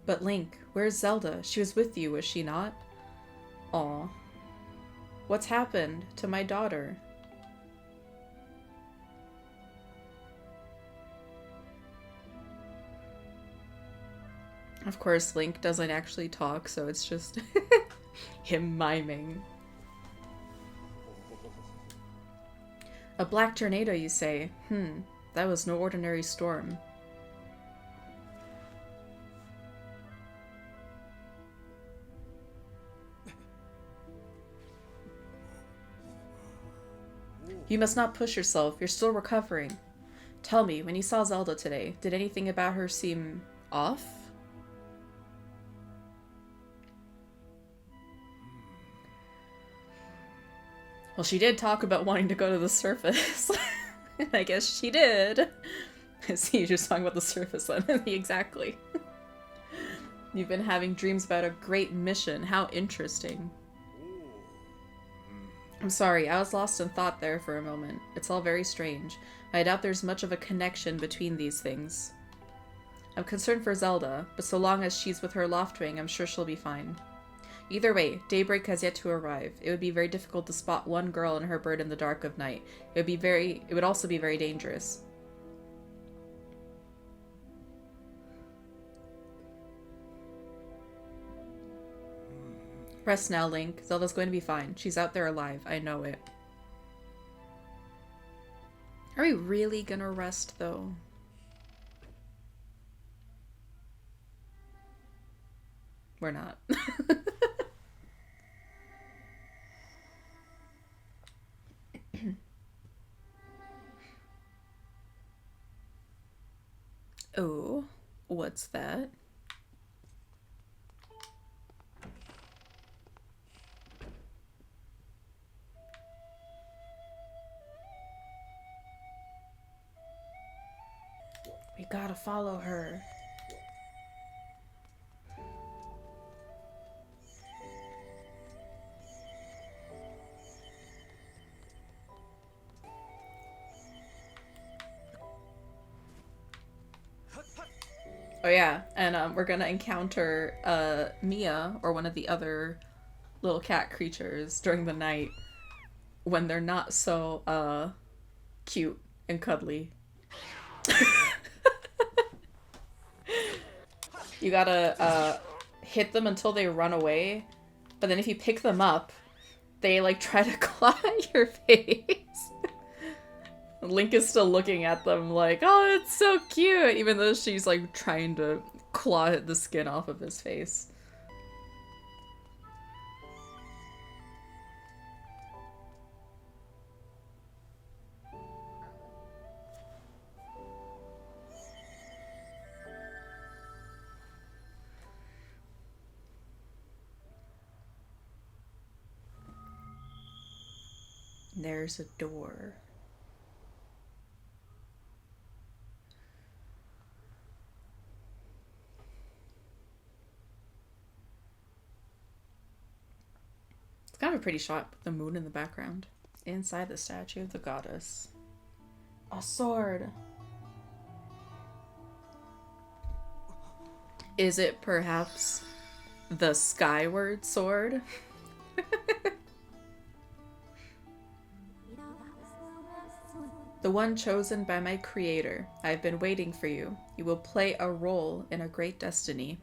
But Link, where's Zelda? She was with you, was she not? Aw. What's happened to my daughter? Of course, Link doesn't actually talk, so it's just him miming. A black tornado, you say? That was no ordinary storm. You must not push yourself. You're still recovering. Tell me, when you saw Zelda today, did anything about her seem off? Well, she did talk about wanting to go to the surface. I guess she did. See, you're just talking about the surface then. Exactly. You've been having dreams about a great mission. How interesting. I'm sorry, I was lost in thought there for a moment. It's all very strange. I doubt there's much of a connection between these things. I'm concerned for Zelda, but so long as she's with her Loftwing, I'm sure she'll be fine. Either way, daybreak has yet to arrive. It would be very difficult to spot one girl and her bird in the dark of night. It would also be very dangerous. Rest now, Link. Zelda's going to be fine. She's out there alive. I know it. Are we really gonna rest, though? We're not. Oh, what's that? We gotta follow her. Oh yeah, and we're gonna encounter Mia or one of the other little cat creatures during the night when they're not so cute and cuddly. You gotta hit them until they run away, but then if you pick them up, they like try to claw at your face. Link is still looking at them like, oh, it's so cute, even though she's like trying to claw the skin off of his face. There's a door. It's kind of a pretty shot with the moon in the background. Inside the statue of the goddess. A sword. Is it perhaps the Skyward Sword? The one chosen by my creator. I have been waiting for you. You will play a role in a great destiny.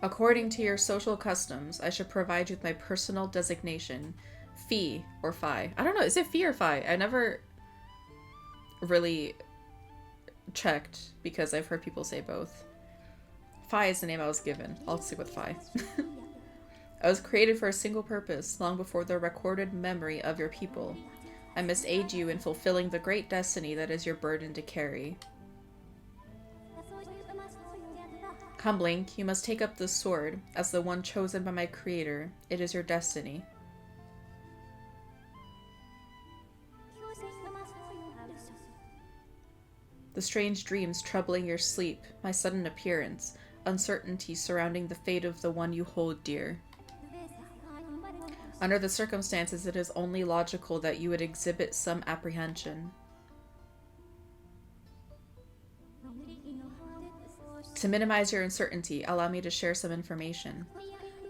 According to your social customs, I should provide you with my personal designation, Fee or Fi. I don't know, is it Fee or Fi? I never really checked because I've heard people say both. Fi is the name I was given. I'll stick with Fi. I was created for a single purpose, long before the recorded memory of your people. I must aid you in fulfilling the great destiny that is your burden to carry. Come, Link, you must take up this sword. As the one chosen by my creator, it is your destiny. The strange dreams troubling your sleep, my sudden appearance, uncertainty surrounding the fate of the one you hold dear. Under the circumstances, it is only logical that you would exhibit some apprehension. To minimize your uncertainty, allow me to share some information.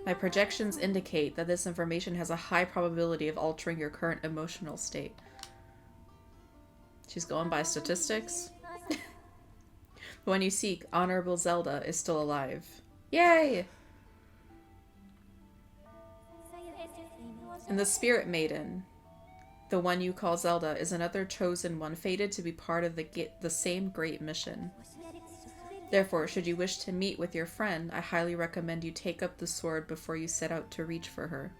My projections indicate that this information has a high probability of altering your current emotional state. She's going by statistics. The one you seek, Honorable Zelda, is still alive. Yay! And the Spirit Maiden, the one you call Zelda, is another chosen one fated to be part of the same great mission. Therefore, should you wish to meet with your friend, I highly recommend you take up the sword before you set out to reach for her.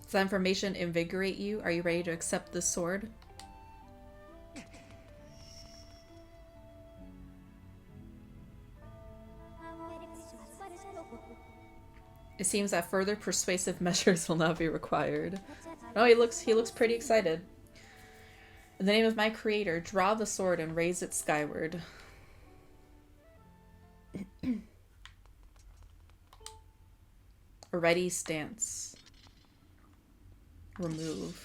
Does that information invigorate you? Are you ready to accept this sword? It seems that further persuasive measures will now be required. Oh, he looks pretty excited. In the name of my creator, draw the sword and raise it skyward. A ready stance. Remove.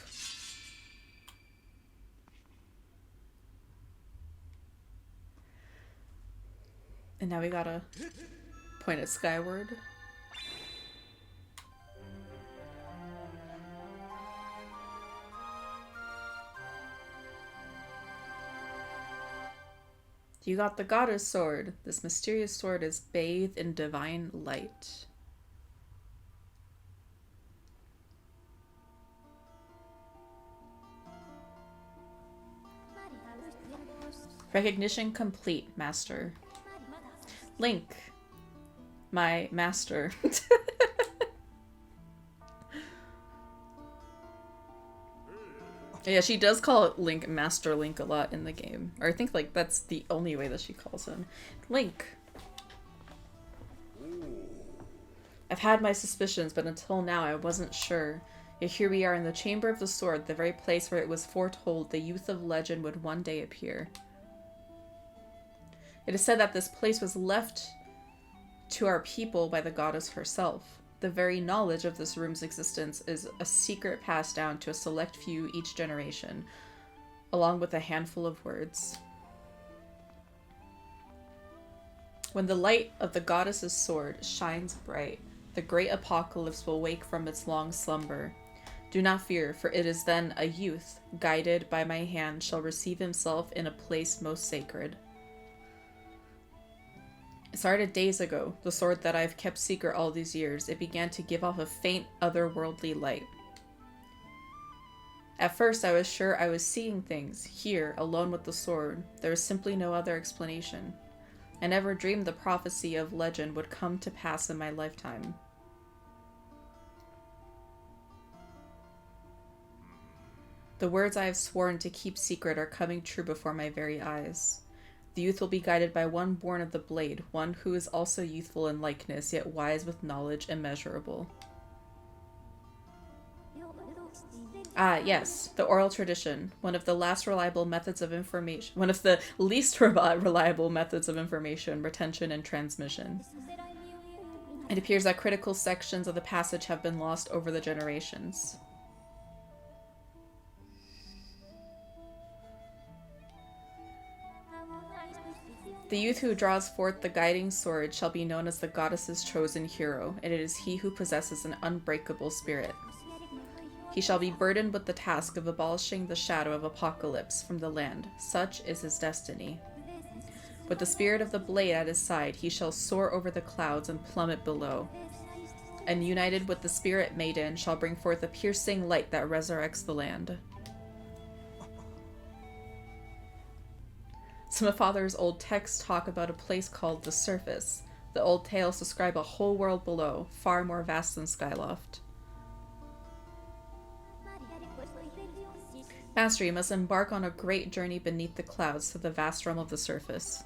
And now we gotta point it skyward. You got the goddess sword. This mysterious sword is bathed in divine light. Recognition complete, master. Link, my master. Yeah, she does call it Link, Master Link a lot in the game. Or I think like that's the only way that she calls him. Link. I've had my suspicions, but until now I wasn't sure. Yet here we are in the Chamber of the Sword, the very place where it was foretold the youth of legend would one day appear. It is said that this place was left to our people by the goddess herself. The very knowledge of this room's existence is a secret passed down to a select few each generation, along with a handful of words. When the light of the goddess's sword shines bright, the great apocalypse will wake from its long slumber. Do not fear, for it is then a youth, guided by my hand, shall receive himself in a place most sacred. It started days ago, the sword that I've kept secret all these years. It began to give off a faint, otherworldly light. At first, I was sure I was seeing things, here, alone with the sword. There was simply no other explanation. I never dreamed the prophecy of legend would come to pass in my lifetime. The words I have sworn to keep secret are coming true before my very eyes. The youth will be guided by one born of the blade, one who is also youthful in likeness, yet wise with knowledge immeasurable. Ah, yes, the oral tradition, one of the least reliable methods of information, retention, and transmission. It appears that critical sections of the passage have been lost over the generations. The youth who draws forth the guiding sword shall be known as the goddess's chosen hero, and it is he who possesses an unbreakable spirit. He shall be burdened with the task of abolishing the shadow of apocalypse from the land. Such is his destiny. With the spirit of the blade at his side, he shall soar over the clouds and plummet below. And united with the spirit maiden, shall bring forth a piercing light that resurrects the land. Some of Father's old texts talk about a place called the Surface. The old tales describe a whole world below, far more vast than Skyloft. Master, you must embark on a great journey beneath the clouds to the vast realm of the surface.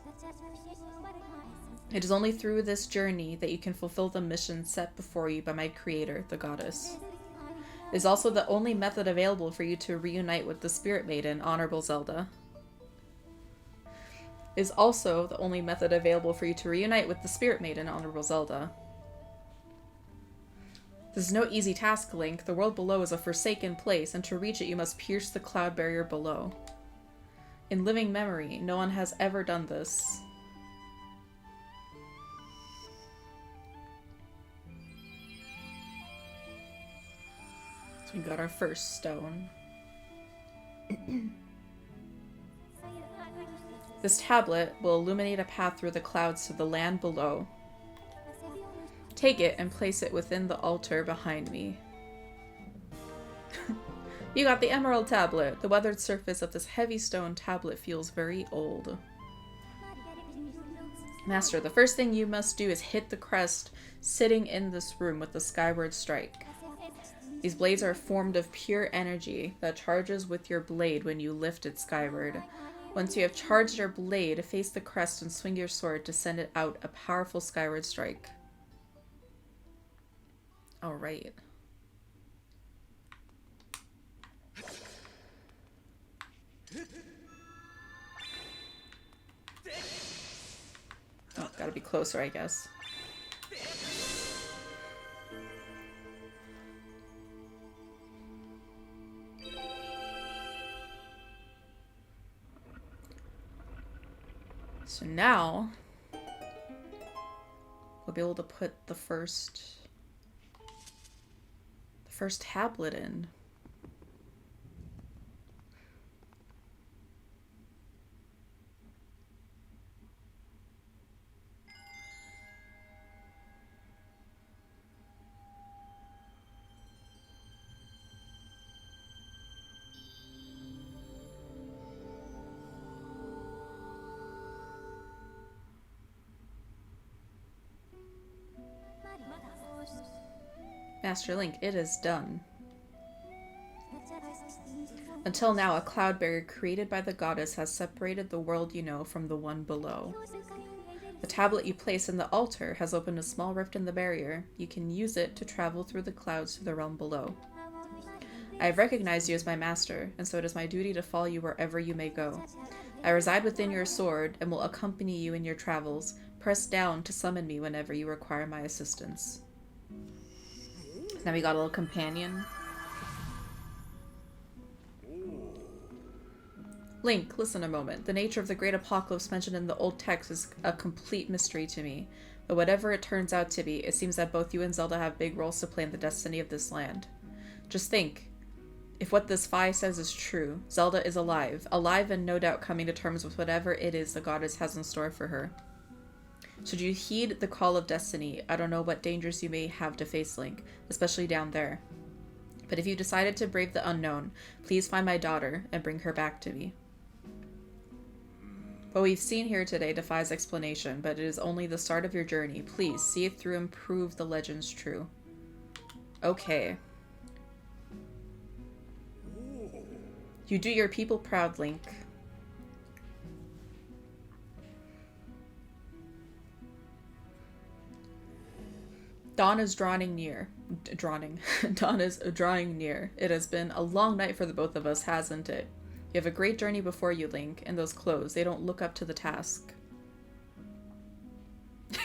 It is only through this journey that you can fulfill the mission set before you by my creator, the goddess. It is also the only method available for you to reunite with the Spirit Maiden, Honorable Zelda. It is also the only method available for you to reunite with the Spirit Maiden, Honorable Zelda. This is no easy task, Link. The world below is a forsaken place, and to reach it you must pierce the cloud barrier below. In living memory, no one has ever done this. So we got our first stone. This tablet will illuminate a path through the clouds to the land below. Take it and place it within the altar behind me. You got the emerald tablet. The weathered surface of this heavy stone tablet feels very old. Master, the first thing you must do is hit the crest sitting in this room with the skyward strike. These blades are formed of pure energy that charges with your blade when you lift it skyward. Once you have charged your blade, face the crest and swing your sword to send it out a powerful skyward strike. Alright. Oh, gotta be closer, I guess. So now, we'll be able to put the first tablet in. Master Link, it is done. Until now, a cloud barrier created by the goddess has separated the world you know from the one below. The tablet you place in the altar has opened a small rift in the barrier. You can use it to travel through the clouds to the realm below. I have recognized you as my master, and so it is my duty to follow you wherever you may go. I reside within your sword and will accompany you in your travels. Press down to summon me whenever you require my assistance. Now we got a little companion. Link, listen a moment. The nature of the great apocalypse mentioned in the old text is a complete mystery to me. But whatever it turns out to be, it seems that both you and Zelda have big roles to play in the destiny of this land. Just think. If what this Fi says is true, Zelda is alive. Alive and no doubt coming to terms with whatever it is the goddess has in store for her. Should you heed the call of destiny, I don't know what dangers you may have to face, Link, especially down there. But if you decided to brave the unknown, please find my daughter and bring her back to me. What we've seen here today defies explanation, but it is only the start of your journey. Please, see it through and prove the legends true. Okay. You do your people proud, Link. Dawn is drawing near. Dawn is drawing near. It has been a long night for the both of us, hasn't it? You have a great journey before you, Link, and those clothes, they don't look up to the task.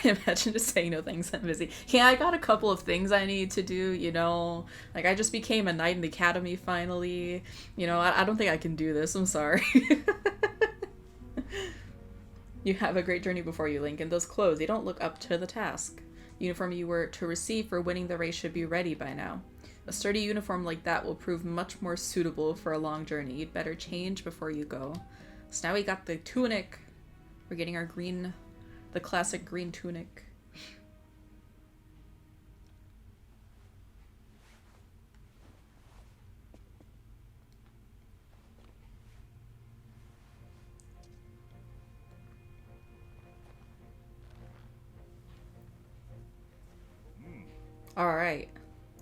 Imagine just saying no thanks, I'm busy. Yeah, I got a couple of things I need to do, you know. Like, I just became a knight in the academy finally. You know, I don't think I can do this, I'm sorry. You have a great journey before you, Link, and those clothes, they don't look up to the task. The uniform you were to receive for winning the race should be ready by now. A sturdy uniform like that will prove much more suitable for a long journey. You'd better change before you go. So now we got the tunic. We're getting our green, the classic green tunic. All right.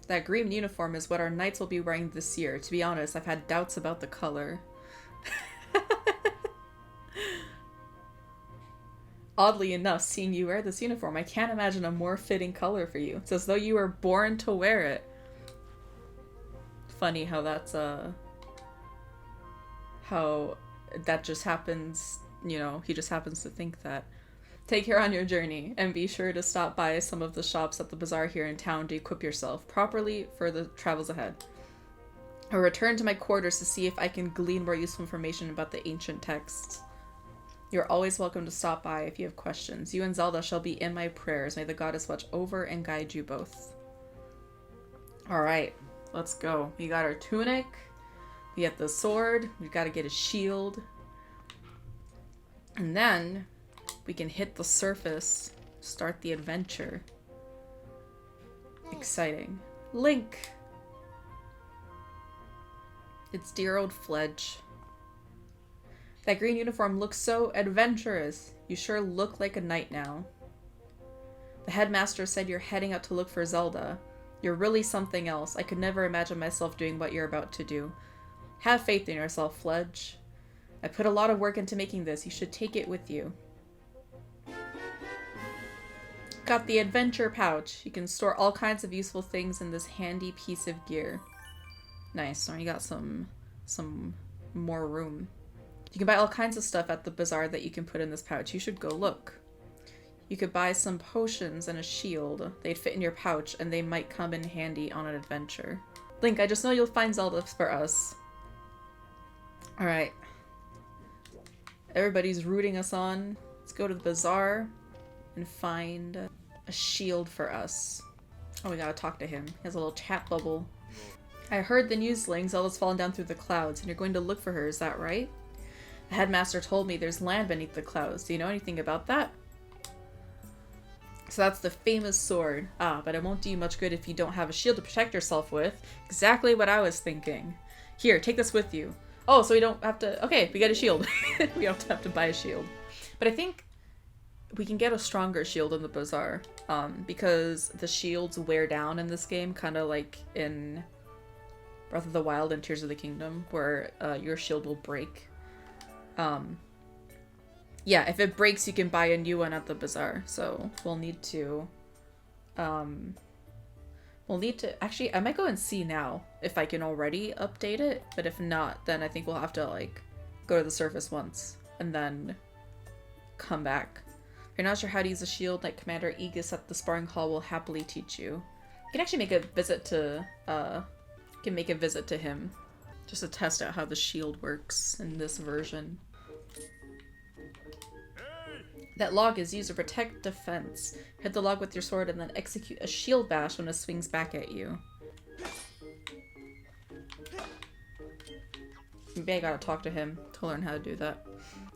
That green uniform is what our knights will be wearing this year. To be honest, I've had doubts about the color. Oddly enough, seeing you wear this uniform, I can't imagine a more fitting color for you. It's as though you were born to wear it. Funny how that's, how that just happens, you know, he just happens to think that. Take care on your journey, and be sure to stop by some of the shops at the bazaar here in town to equip yourself properly for the travels ahead. I'll return to my quarters to see if I can glean more useful information about the ancient texts. You're always welcome to stop by if you have questions. You and Zelda shall be in my prayers. May the goddess watch over and guide you both. Alright, let's go. We got our tunic, we got the sword, we gotta get a shield, and then we can hit the surface, start the adventure. Exciting. Link! It's dear old Fledge. That green uniform looks so adventurous. You sure look like a knight now. The headmaster said you're heading out to look for Zelda. You're really something else. I could never imagine myself doing what you're about to do. Have faith in yourself, Fledge. I put a lot of work into making this. You should take it with you. Got the adventure pouch. You can store all kinds of useful things in this handy piece of gear. Nice. So you got some more room. You can buy all kinds of stuff at the bazaar that you can put in this pouch. You should go look. You could buy some potions and a shield. They'd fit in your pouch and they might come in handy on an adventure. Link, I just know you'll find Zelda for us. Alright. Everybody's rooting us on. Let's go to the bazaar and find a shield for us. Oh, we gotta talk to him. He has a little chat bubble. I heard the news, Link. Zelda's fallen down through the clouds, and you're going to look for her, is that right? The headmaster told me there's land beneath the clouds. Do you know anything about that? So that's the famous sword. Ah, but it won't do you much good if you don't have a shield to protect yourself with. Exactly what I was thinking. Here, take this with you. Oh, so we don't have to... Okay, we get a shield. We don't have to buy a shield. But I think we can get a stronger shield in the bazaar. Because the shields wear down in this game, kind of like in Breath of the Wild and Tears of the Kingdom, where your shield will break. Yeah, if it breaks, you can buy a new one at the bazaar. So we'll need to We'll need to... Actually, I might go and see now if I can already update it. But if not, then I think we'll have to, like, go to the surface once. And then come back. If you're not sure how to use a shield, like Commander Aegis at the sparring hall will happily teach you. You can actually make a visit to... him. Just to test out how the shield works in this version. That log is used to protect defense. Hit the log with your sword and then execute a shield bash when it swings back at you. Maybe I gotta talk to him to learn how to do that.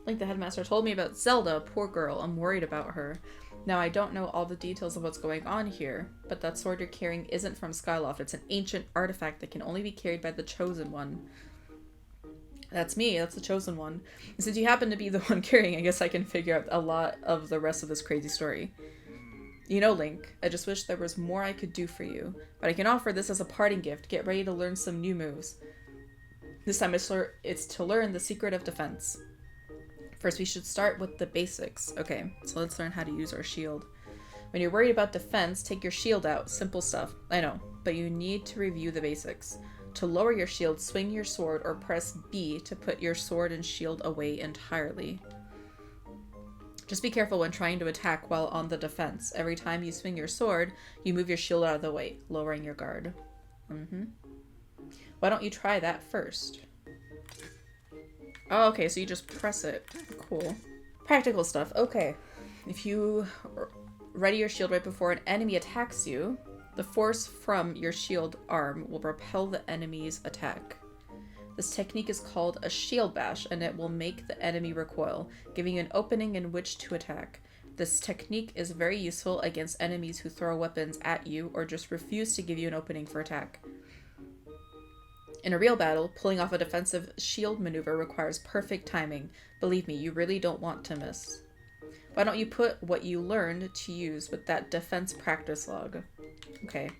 Link the headmaster told me about Zelda, poor girl. I'm worried about her. Now I don't know all the details of what's going on here, but that sword you're carrying isn't from Skyloft. It's an ancient artifact that can only be carried by the Chosen One. That's me, that's the Chosen One. And since you happen to be the one carrying, I guess I can figure out a lot of the rest of this crazy story. You know, Link, I just wish there was more I could do for you, but I can offer this as a parting gift. Get ready to learn some new moves. This time it's to learn the secret of defense. First, we should start with the basics. Okay, so let's learn how to use our shield. When you're worried about defense, take your shield out. Simple stuff. I know, but you need to review the basics. To lower your shield, swing your sword or press B to put your sword and shield away entirely. Just be careful when trying to attack while on the defense. Every time you swing your sword, you move your shield out of the way, lowering your guard. Why don't you try that first? Oh, okay, so you just press it. Cool. Practical stuff. Okay. If you ready your shield right before an enemy attacks you, the force from your shield arm will repel the enemy's attack. This technique is called a shield bash, and it will make the enemy recoil, giving you an opening in which to attack. This technique is very useful against enemies who throw weapons at you or just refuse to give you an opening for attack. In a real battle, pulling off a defensive shield maneuver requires perfect timing. Believe me, you really don't want to miss. Why don't you put what you learned to use with that defense practice log? Okay.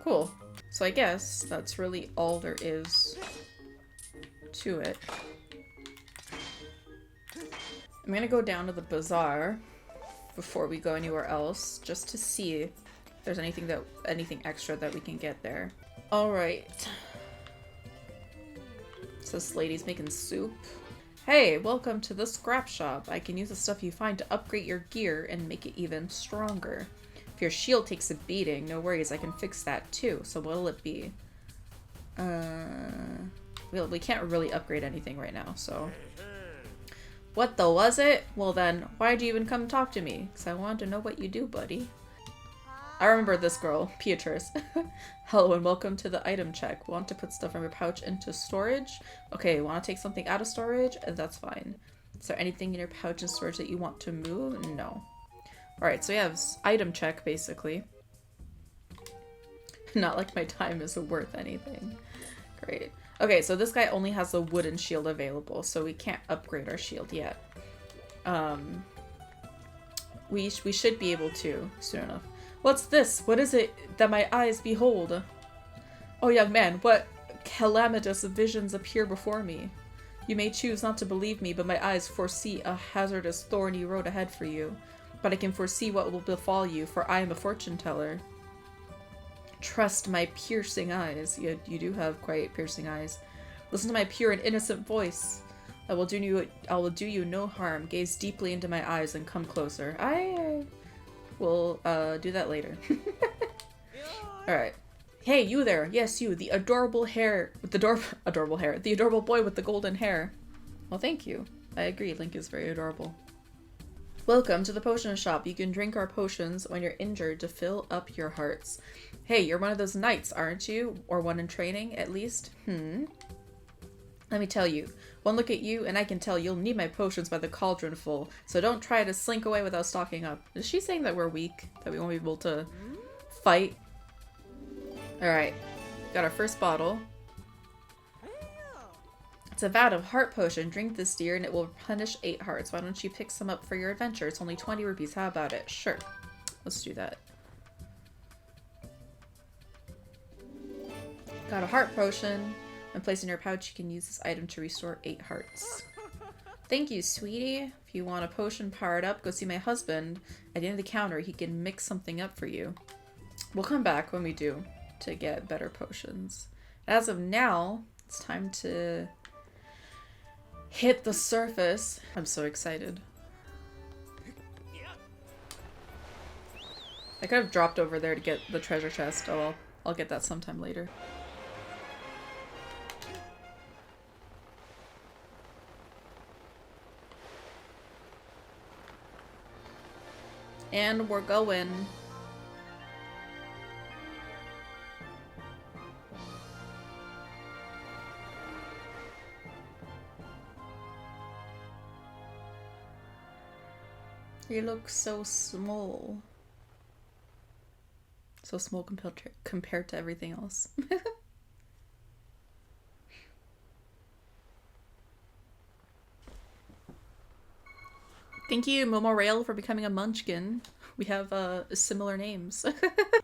Cool. So I guess that's really all there is to it. I'm gonna go down to the bazaar before we go anywhere else, just to see if there's anything extra that we can get there. Alright. So this lady's making soup. Hey, welcome to the scrap shop. I can use the stuff you find to upgrade your gear and make it even stronger. If your shield takes a beating, no worries, I can fix that too. So what'll it be? We can't really upgrade anything right now, so... What the was it? Well then, why'd you even come talk to me? Because I wanted to know what you do, buddy. I remember this girl, Beatrice. Hello and welcome to the item check. Want to put stuff from your pouch into storage? Okay, want to take something out of storage? That's fine. Is there anything in your pouch and storage that you want to move? No. Alright, so we have item check, basically. Not like my time is worth anything. Great. Okay, so this guy only has a wooden shield available, so we can't upgrade our shield yet. We should be able to soon enough. What's this? What is it that my eyes behold? Oh, young man, what calamitous visions appear before me? You may choose not to believe me, but my eyes foresee a hazardous, thorny road ahead for you. But I can foresee what will befall you, for I am a fortune teller. Trust my piercing eyes. You do have quite piercing eyes. Listen to my pure and innocent voice. I will do you no harm. Gaze deeply into my eyes and come closer. I will do that later. Alright. Hey, you there. Yes, you. The adorable hair with the adorable hair. The adorable boy with the golden hair. Well, thank you. I agree. Link is very adorable. Welcome to the potion shop. You can drink our potions when you're injured to fill up your hearts. Hey, you're one of those knights, aren't you? Or one in training, at least? Let me tell you. One look at you, and I can tell you'll need my potions by the cauldron full. So don't try to slink away without stocking up. Is she saying that we're weak? That we won't be able to fight? Alright. Got our first bottle. It's a vat of heart potion. Drink this, dear, and it will replenish 8 hearts. Why don't you pick some up for your adventure? It's only 20 rupees. How about it? Sure. Let's do that. Got a heart potion. When placed in your pouch, you can use this item to restore 8 hearts. Thank you, sweetie. If you want a potion powered up, go see my husband. At the end of the counter, he can mix something up for you. We'll come back when we do to get better potions. As of now, it's time to hit the surface. I'm so excited. I could have dropped over there to get the treasure chest. Oh well, I'll get that sometime later. And we're going. You look so small. So small compared to everything else. Thank you, Momo Rail, for becoming a munchkin. We have similar names.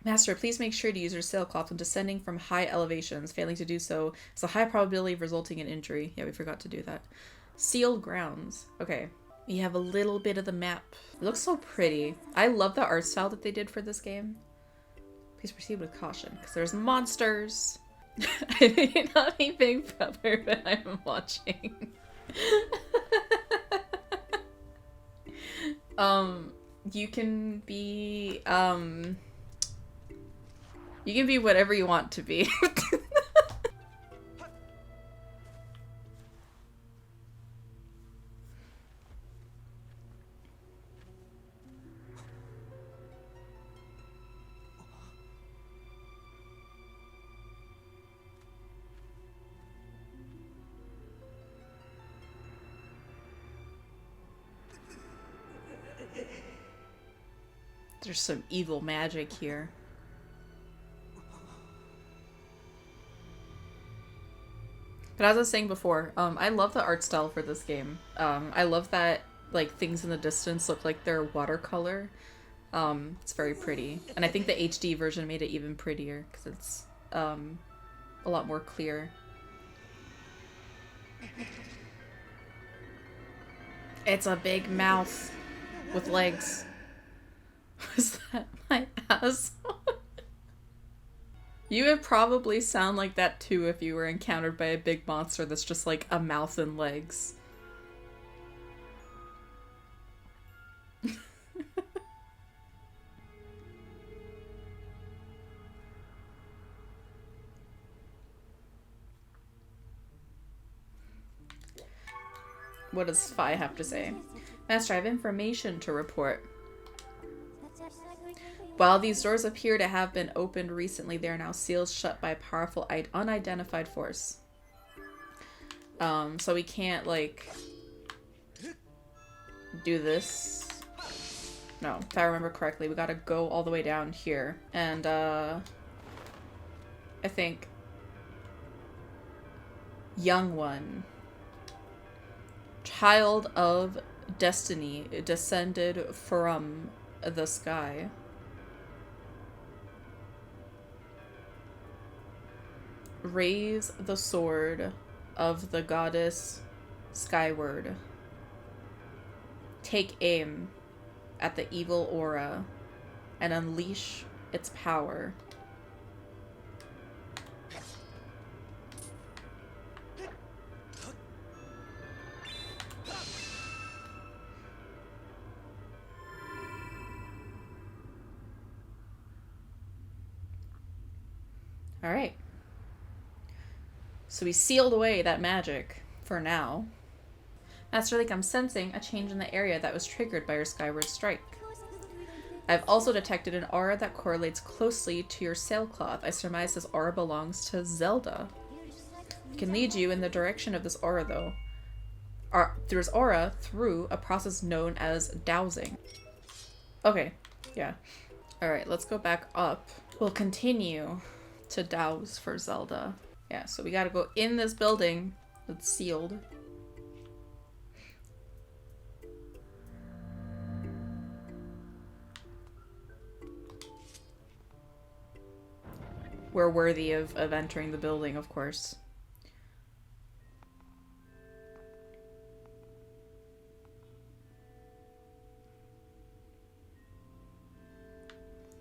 Master, please make sure to use your sailcloth when descending from high elevations. Failing to do so is a high probability of resulting in injury. Yeah, we forgot to do that. Sealed grounds. Okay. We have a little bit of the map. It looks so pretty. I love the art style that they did for this game. Please proceed with caution, because there's monsters. I may not be Big Brother, but I'm watching. You can be whatever you want to be. There's some evil magic here. But as I was saying before, I love the art style for this game. I love that like things in the distance look like they're watercolor. It's very pretty. And I think the HD version made it even prettier because it's a lot more clear. It's a big mouth with legs. Was that my ass? You would probably sound like that too if you were encountered by a big monster that's just like a mouth and legs. What does Fi have to say? Master, I have information to report. While these doors appear to have been opened recently, they are now sealed shut by a powerful unidentified force. So we can't, like, do this. No, if I remember correctly, we gotta go all the way down here. And, I think... Young One. Child of Destiny, descended from the sky. Raise the sword of the goddess Skyward. Take aim at the evil aura and unleash its power. All right. So we sealed away that magic, for now. Master Link, I'm sensing a change in the area that was triggered by your Skyward Strike. I've also detected an aura that correlates closely to your sailcloth. I surmise this aura belongs to Zelda. I can lead you in the direction of this aura, though. Through his aura, through a process known as dowsing. Okay, yeah. Alright, let's go back up. We'll continue to douse for Zelda. Yeah, so we gotta go in this building that's sealed. We're worthy of entering the building, of course.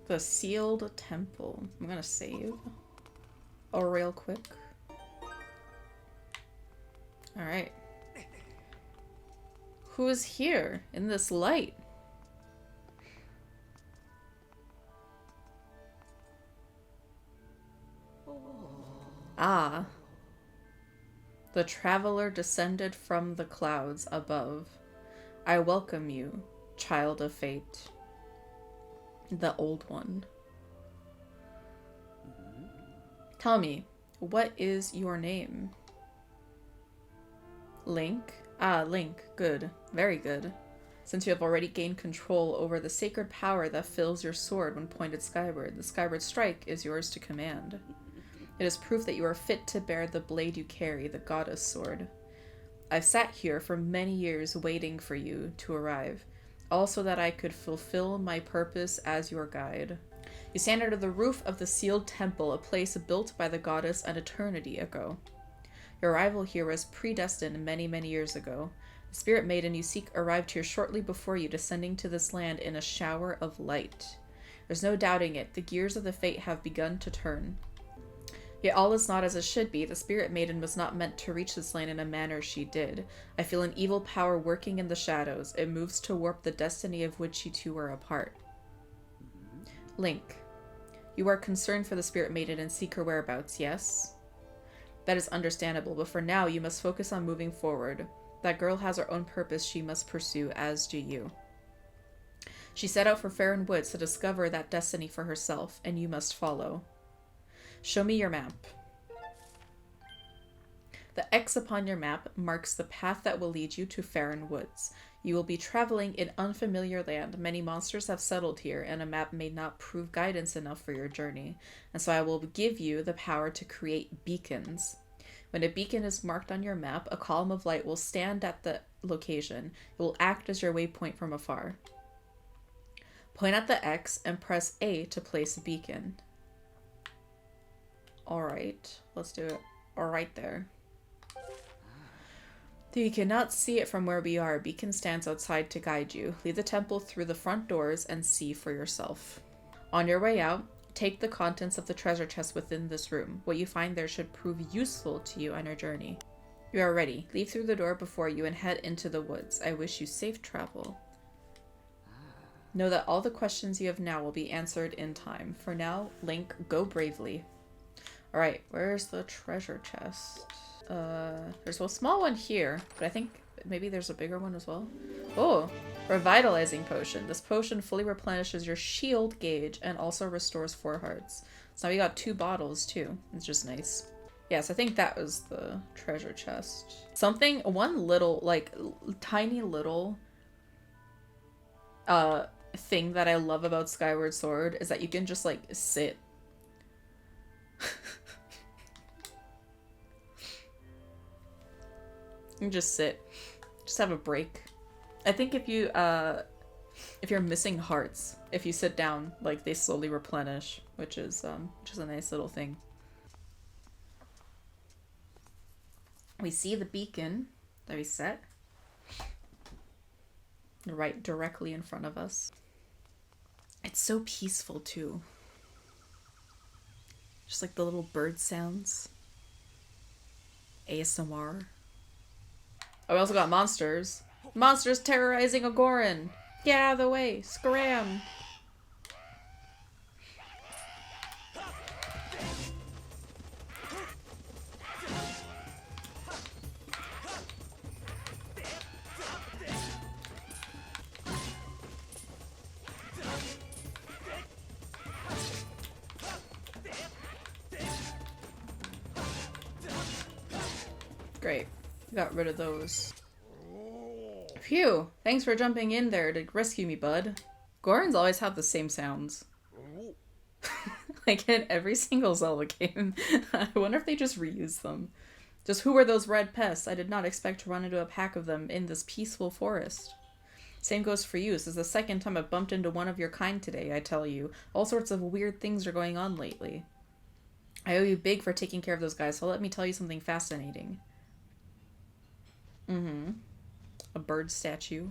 The sealed temple. I'm gonna save. Oh, real quick. Alright. Who is here in this light? Ah. The traveler descended from the clouds above. I welcome you, child of fate. The old one. Tell me, what is your name? Link? Ah, Link. Good. Very good. Since you have already gained control over the sacred power that fills your sword when pointed skyward, the skyward strike is yours to command. It is proof that you are fit to bear the blade you carry, the goddess sword. I've sat here for many years waiting for you to arrive, also that I could fulfill my purpose as your guide. You stand under the roof of the sealed temple, a place built by the goddess an eternity ago. Your arrival here was predestined many, many years ago. The spirit maiden you seek arrived here shortly before you, descending to this land in a shower of light. There's no doubting it. The gears of the fate have begun to turn. Yet all is not as it should be. The spirit maiden was not meant to reach this land in a manner she did. I feel an evil power working in the shadows. It moves to warp the destiny of which you two are a part. Link, you are concerned for the spirit maiden and seek her whereabouts, yes? That is understandable, but for now you must focus on moving forward. That girl has her own purpose she must pursue, as do you. She set out for Faron Woods to discover that destiny for herself, and you must follow. Show me your map. The X upon your map marks the path that will lead you to Faron Woods. You will be traveling in unfamiliar land. Many monsters have settled here, and a map may not prove guidance enough for your journey. And so I will give you the power to create beacons. When a beacon is marked on your map, a column of light will stand at the location. It will act as your waypoint from afar. Point at the X and press A to place a beacon. Alright, let's do it. Alright there. Though you cannot see it from where we are, a beacon stands outside to guide you. Leave the temple through the front doors and see for yourself. On your way out, take the contents of the treasure chest within this room. What you find there should prove useful to you on your journey. You are ready. Leave through the door before you and head into the woods. I wish you safe travel. Know that all the questions you have now will be answered in time. For now, Link, go bravely. Alright, where's the treasure chest? There's a small one here, but I think maybe there's a bigger one as well. Oh, revitalizing potion. This potion fully replenishes your shield gauge and also restores 4 hearts. So now we got 2 bottles too. It's just nice. Yes, I think that was the treasure chest. One little, like, tiny little thing that I love about Skyward Sword is that you can just, like, sit. You can just sit. Just have a break. I think if you're missing hearts, if you sit down, like, they slowly replenish, which is a nice little thing. We see the beacon that we set right directly in front of us. It's so peaceful too. Just like the little bird sounds. ASMR. Oh, we also got monsters. Monsters terrorizing Agoran! Get out of the way! Scram! Great. Got rid of those. Phew! Thanks for jumping in there to rescue me, bud. Gorons always have the same sounds. Like in every single Zelda game. I wonder if they just reuse them. Just who were those red pests? I did not expect to run into a pack of them in this peaceful forest. Same goes for you. This is the second time I've bumped into one of your kind today, I tell you. All sorts of weird things are going on lately. I owe you big for taking care of those guys, so let me tell you something fascinating. Mm-hmm. A bird statue.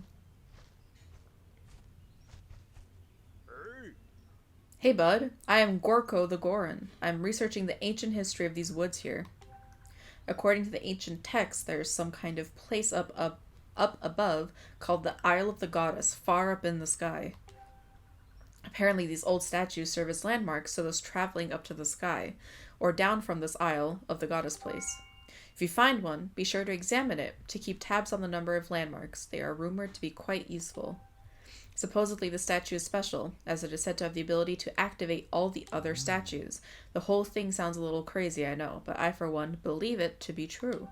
Hey bud, I am Gorko the Goron. I'm researching the ancient history of these woods here. According to the ancient text, there is some kind of place up above called the Isle of the Goddess, far up in the sky. Apparently these old statues serve as landmarks to those traveling up to the sky, or down from this Isle of the Goddess place. If you find one, be sure to examine it to keep tabs on the number of landmarks. They are rumored to be quite useful. Supposedly the statue is special, as it is said to have the ability to activate all the other statues. The whole thing sounds a little crazy, I know, but I, for one, believe it to be true.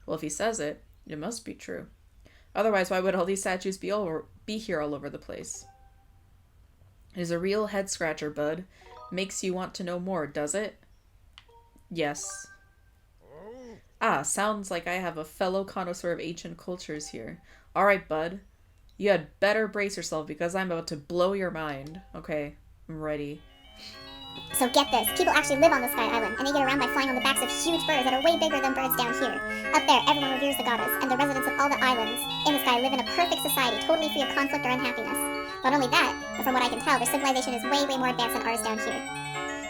Well, if he says it, it must be true. Otherwise, why would all these statues be here all over the place? It is a real head-scratcher, bud. Makes you want to know more, does it? Yes. Ah, sounds like I have a fellow connoisseur of ancient cultures here. Alright, bud. You had better brace yourself because I'm about to blow your mind. Okay, I'm ready. So get this, people actually live on the Sky Island, and they get around by flying on the backs of huge birds that are way bigger than birds down here. Up there, everyone reveres the goddess, and the residents of all the islands in the sky live in a perfect society, totally free of conflict or unhappiness. Not only that, but from what I can tell, their civilization is way, way more advanced than ours down here.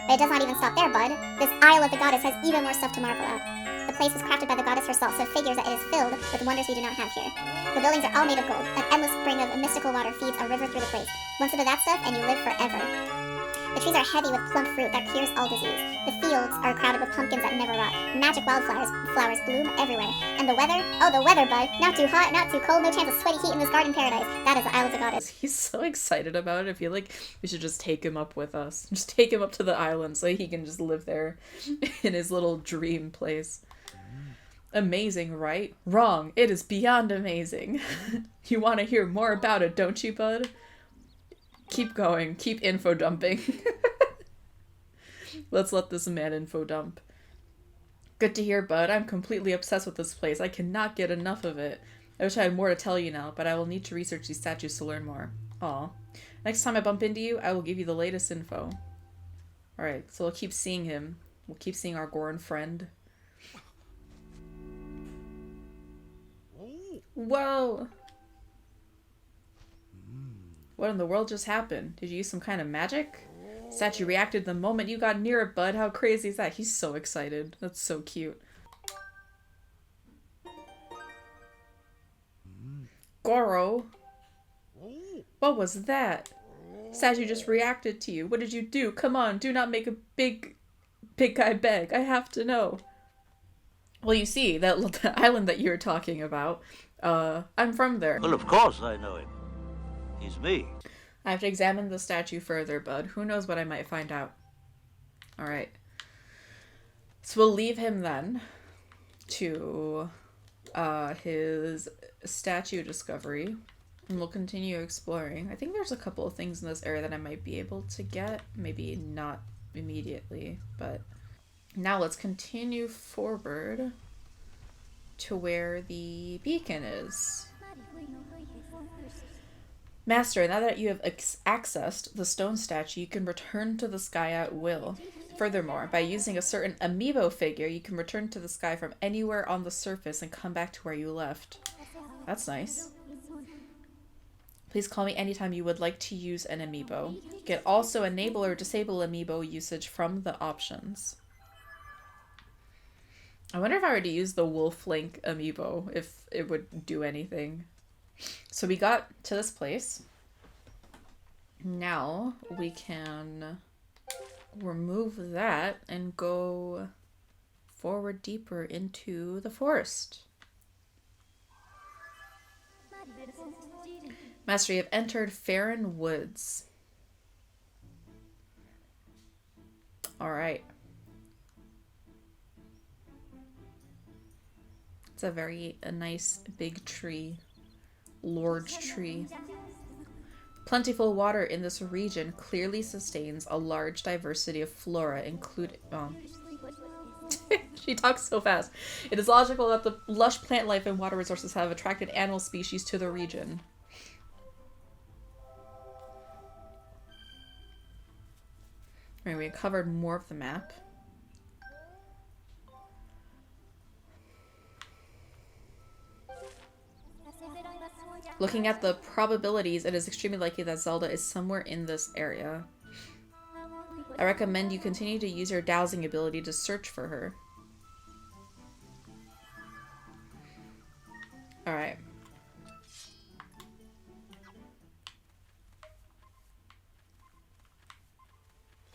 But it does not even stop there, bud. This Isle of the Goddess has even more stuff to marvel at. The place was crafted by the goddess herself, so it figures that it is filled with wonders we do not have here. The buildings are all made of gold. An endless spring of mystical water feeds a river through the place. Once into that stuff, and you live forever. The trees are heavy with plump fruit that cures all disease. The fields are crowded with pumpkins that never rot. Magic wildflowers bloom everywhere. And the weather? Oh, the weather, bud. Not too hot, not too cold, no chance of sweaty heat in this garden paradise. That is the Isle of the Goddess. He's so excited about it. I feel like we should just take him up with us. Just take him up to the island so he can just live there in his little dream place. Amazing, right? Wrong. It is beyond amazing. You want to hear more about it, don't you, bud? Keep going. Keep info dumping. Let's let this man info dump. Good to hear, bud. I'm completely obsessed with this place. I cannot get enough of it. I wish I had more to tell you now, but I will need to research these statues to learn more. Aw. Next time I bump into you, I will give you the latest info. Alright, so we'll keep seeing him. We'll keep seeing our Goron friend. Whoa! What in the world just happened? Did you use some kind of magic? Statue reacted the moment you got near it, bud. How crazy is that? He's so excited. That's so cute. Goro? What was that? Statue just reacted to you. What did you do? Come on, do not make a big guy beg. I have to know. Well, you see, that island that you're talking about, I'm from there. Well, of course I know him. He's me. I have to examine the statue further, bud. Who knows what I might find out. Alright. So we'll leave him then to his statue discovery. And we'll continue exploring. I think there's a couple of things in this area that I might be able to get. Maybe not immediately, but... Now let's continue forward to where the beacon is. Master, now that you have accessed the stone statue, you can return to the sky at will. Furthermore, by using a certain amiibo figure, you can return to the sky from anywhere on the surface and come back to where you left. That's nice. Please call me anytime you would like to use an amiibo. You can also enable or disable amiibo usage from the options. I wonder if I were to use the Wolf Link amiibo, if it would do anything. So we got to this place. Now we can remove that and go forward deeper into the forest. Master, you have entered Farron Woods. Alright. It's a nice big tree. Large tree. Plentiful water in this region clearly sustains a large diversity of flora, including... She talks so fast. It is logical that the lush plant life and water resources have attracted animal species to the region. Alright, we covered more of the map. Looking at the probabilities, it is extremely likely that Zelda is somewhere in this area. I recommend you continue to use your dowsing ability to search for her. Alright.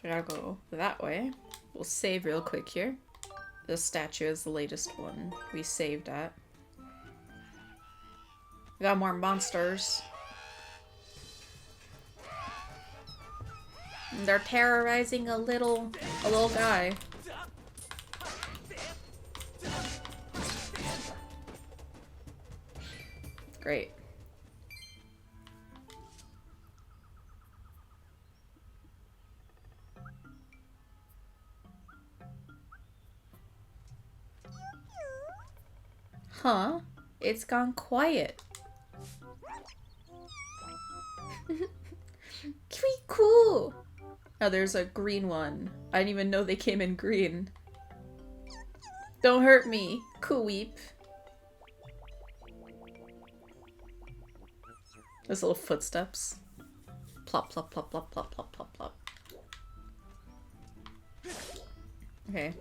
I gotta go that way. We'll save real quick here. This statue is the latest one we saved at. We got more monsters. And they're terrorizing a little guy. Great. Huh? It's gone quiet. Cool. Oh, there's a green one. I didn't even know they came in green. Don't hurt me, Kuweep. Those little footsteps. Plop, plop, plop, plop, plop, plop, plop, plop. Okay.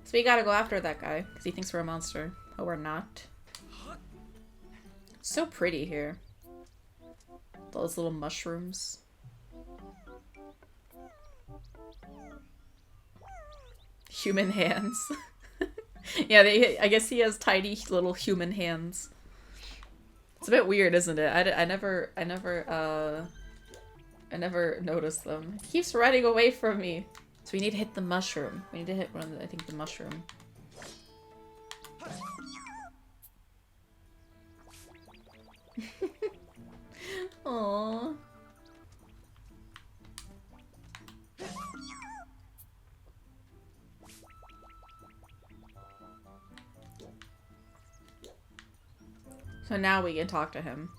So we gotta go after that guy, because he thinks we're a monster. Oh, we're not. It's so pretty here. Those little mushrooms. Human hands. Yeah, I guess he has tiny little human hands. It's a bit weird, isn't it? I never noticed them. He keeps running away from me. So we need to hit the mushroom. We need to hit one of the, I think, the mushroom. Aww. So now we can talk to him.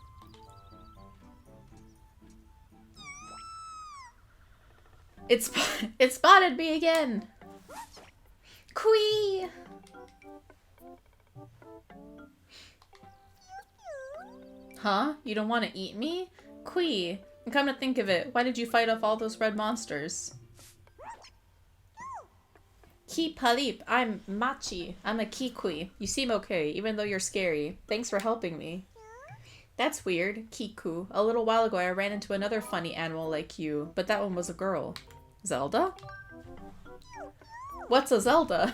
It spotted me again! Quee! Huh? You don't want to eat me? Quee! And come to think of it, why did you fight off all those red monsters? Ki Palip, I'm Machi. I'm a Kikui. You seem okay, even though you're scary. Thanks for helping me. That's weird, Kiku. A little while ago I ran into another funny animal like you, but that one was a girl. Zelda? What's a Zelda?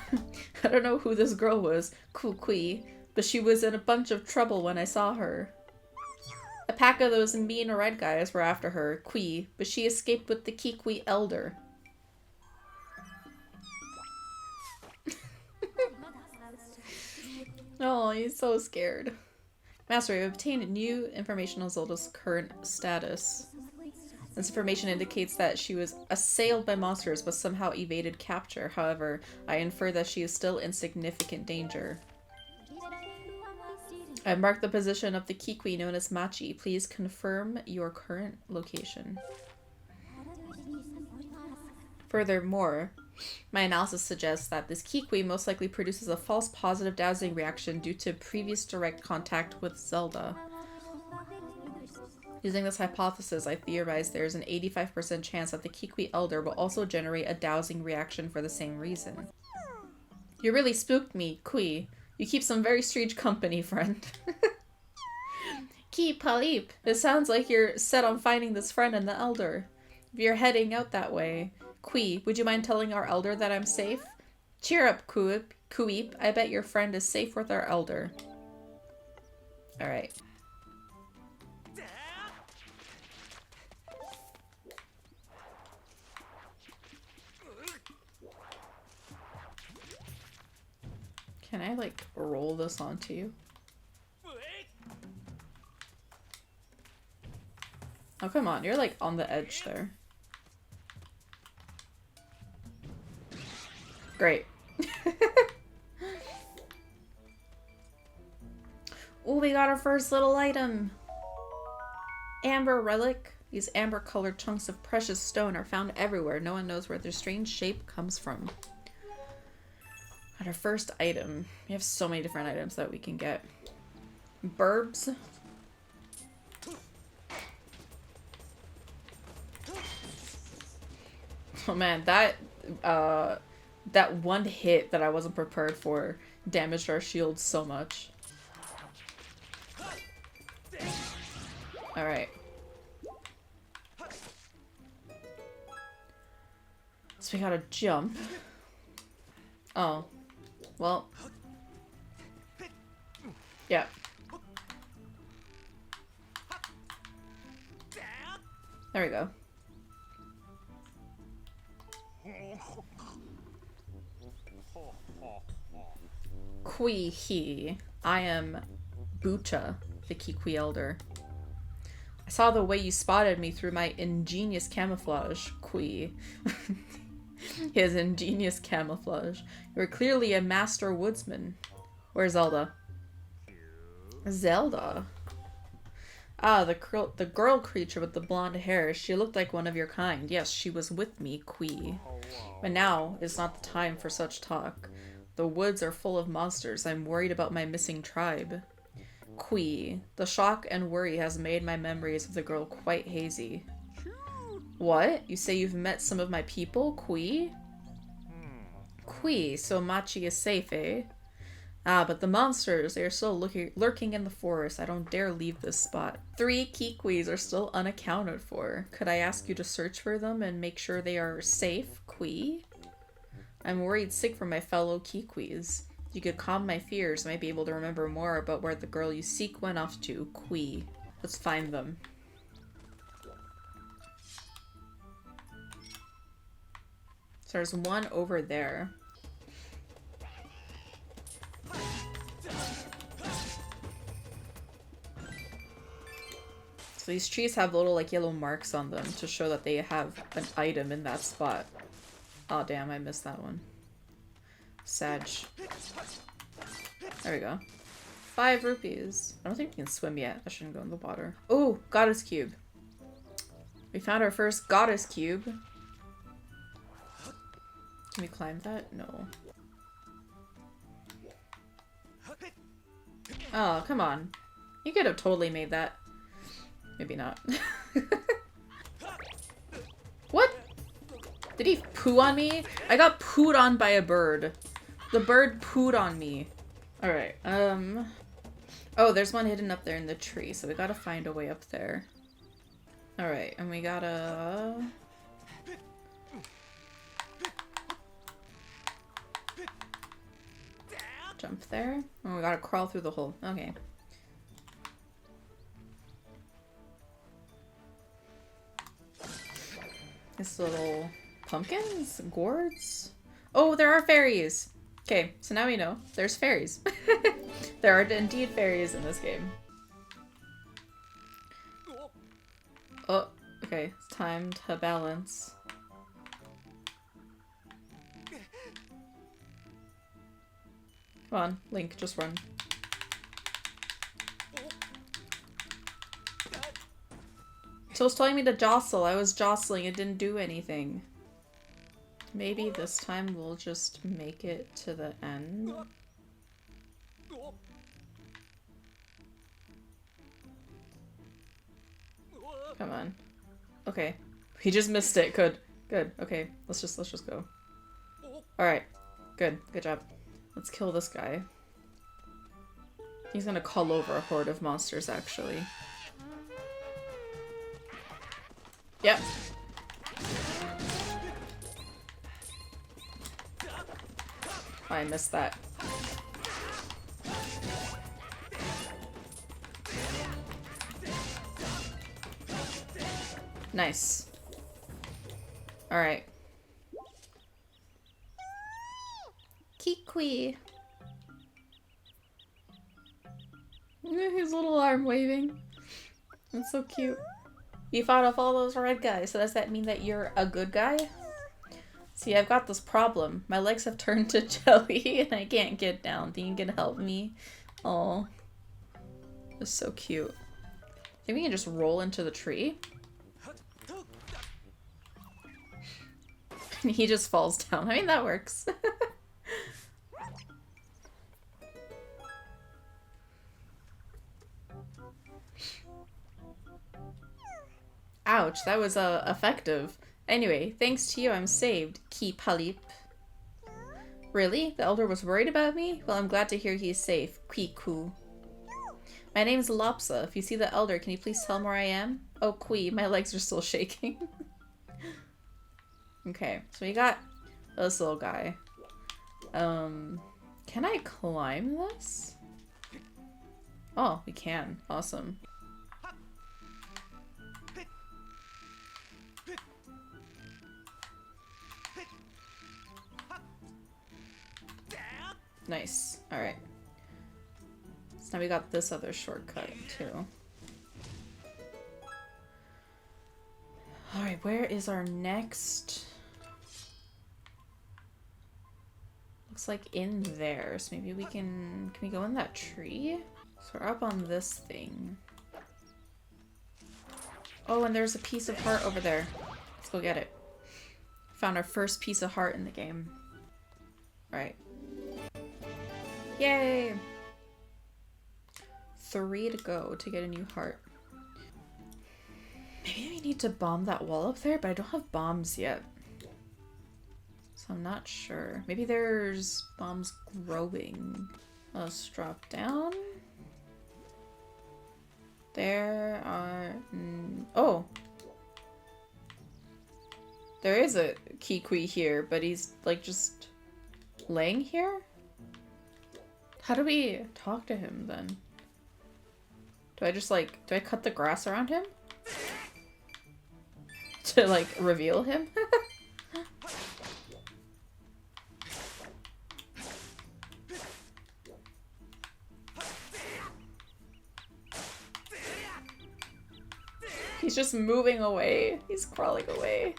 I don't know who this girl was, Kukui, but she was in a bunch of trouble when I saw her. A pack of those mean red guys were after her, Kui, but she escaped with the Kikui Elder. Oh, he's so scared. Master, we have obtained new information on Zelda's current status. This information indicates that she was assailed by monsters but somehow evaded capture. However, I infer that she is still in significant danger. I marked the position of the Kikui known as Machi. Please confirm your current location. Furthermore, my analysis suggests that this Kikui most likely produces a false positive dowsing reaction due to previous direct contact with Zelda. Using this hypothesis, I theorize there is an 85% chance that the Kikui Elder will also generate a dowsing reaction for the same reason. You really spooked me, Kui. You keep some very strange company, friend. Ki Palip, it sounds like you're set on finding this friend and the Elder. If you're heading out that way, Kui, would you mind telling our Elder that I'm safe? Cheer up, Kuweep. I bet your friend is safe with our Elder. Alright. Can I, like, roll this onto you? Oh, come on. You're, like, on the edge there. Great. Ooh, we got our first little item. Amber relic. These amber-colored chunks of precious stone are found everywhere. No one knows where their strange shape comes from. Got our first item. We have so many different items that we can get. Burbs. Oh man, that one hit that I wasn't prepared for damaged our shields so much. Alright. So we gotta jump. Oh. Well. Yeah. There we go. Kui he. I am Bucha, the Kikwi Elder. I saw the way you spotted me through my ingenious camouflage, Kui. His ingenious camouflage. You are clearly a master woodsman. Where's Zelda? Zelda? Ah, the girl creature with the blonde hair. She looked like one of your kind. Yes, she was with me, Kui. But now is not the time for such talk. The woods are full of monsters. I'm worried about my missing tribe. Kui. The shock and worry has made my memories of the girl quite hazy. What? You say you've met some of my people, Kui? Kui, so Machi is safe, eh? Ah, but the monsters, they are still lurking in the forest. I don't dare leave this spot. 3 Kikwis are still unaccounted for. Could I ask you to search for them and make sure they are safe, Kui? I'm worried sick for my fellow Kikwis. If you could calm my fears, I might be able to remember more about where the girl you seek went off to, Kui. Let's find them. So there's one over there. So these trees have little like yellow marks on them to show that they have an item in that spot. Oh damn, I missed that one. Sag. There we go. 5 rupees. I don't think we can swim yet. I shouldn't go in the water. Oh, goddess cube. We found our first goddess cube. Can we climb that? No. Oh, come on. You could have totally made that. Maybe not. What? Did he poo on me? I got pooed on by a bird. The bird pooed on me. Alright, oh, there's one hidden up there in the tree, so we gotta find a way up there. Alright, and we gotta... jump there. And we gotta crawl through the hole. Okay. This little pumpkins? Gourds? Oh, there are fairies! Okay, so now we know. There's fairies. There are indeed fairies in this game. Oh, okay. It's time to balance. Come on, Link, just run. So it was telling me to jostle. I was jostling. It didn't do anything. Maybe this time we'll just make it to the end. Come on. Okay. He just missed it. Good. Good. Okay. Let's just go. Alright. Good. Good job. Let's kill this guy. He's gonna call over a horde of monsters, actually. Yep. I missed that. Nice. Alright. Kikwi. His little arm waving. That's so cute. You fought off all those red guys, so does that mean that you're a good guy? See, I've got this problem. My legs have turned to jelly and I can't get down. Think you can help me? Oh, that's so cute. Think we can just roll into the tree? And he just falls down. I mean, that works. Ouch, that was effective. Anyway, thanks to you I'm saved, Ki Palip. Really? The elder was worried about me? Well, I'm glad to hear he's safe, Qui Ku. My name's Lopsa. If you see the elder, can you please tell him where I am? Oh, Qui, my legs are still shaking. Okay, so we got this little guy. Can I climb this? Oh, we can. Awesome. Nice. Alright. So now we got this other shortcut, too. Alright, where is our next... Looks like in there. So maybe we can... Can we go in that tree? So we're up on this thing. Oh, and there's a piece of heart over there. Let's go get it. Found our first piece of heart in the game. Alright. Yay! 3 to go to get a new heart. Maybe we need to bomb that wall up there, but I don't have bombs yet. So I'm not sure. Maybe there's bombs growing. Let's drop down. There are... oh! There is a Kikui here, but he's like just laying here? How do we talk to him then? Do I just like... Do I cut the grass around him? To like reveal him? He's just moving away. He's crawling away.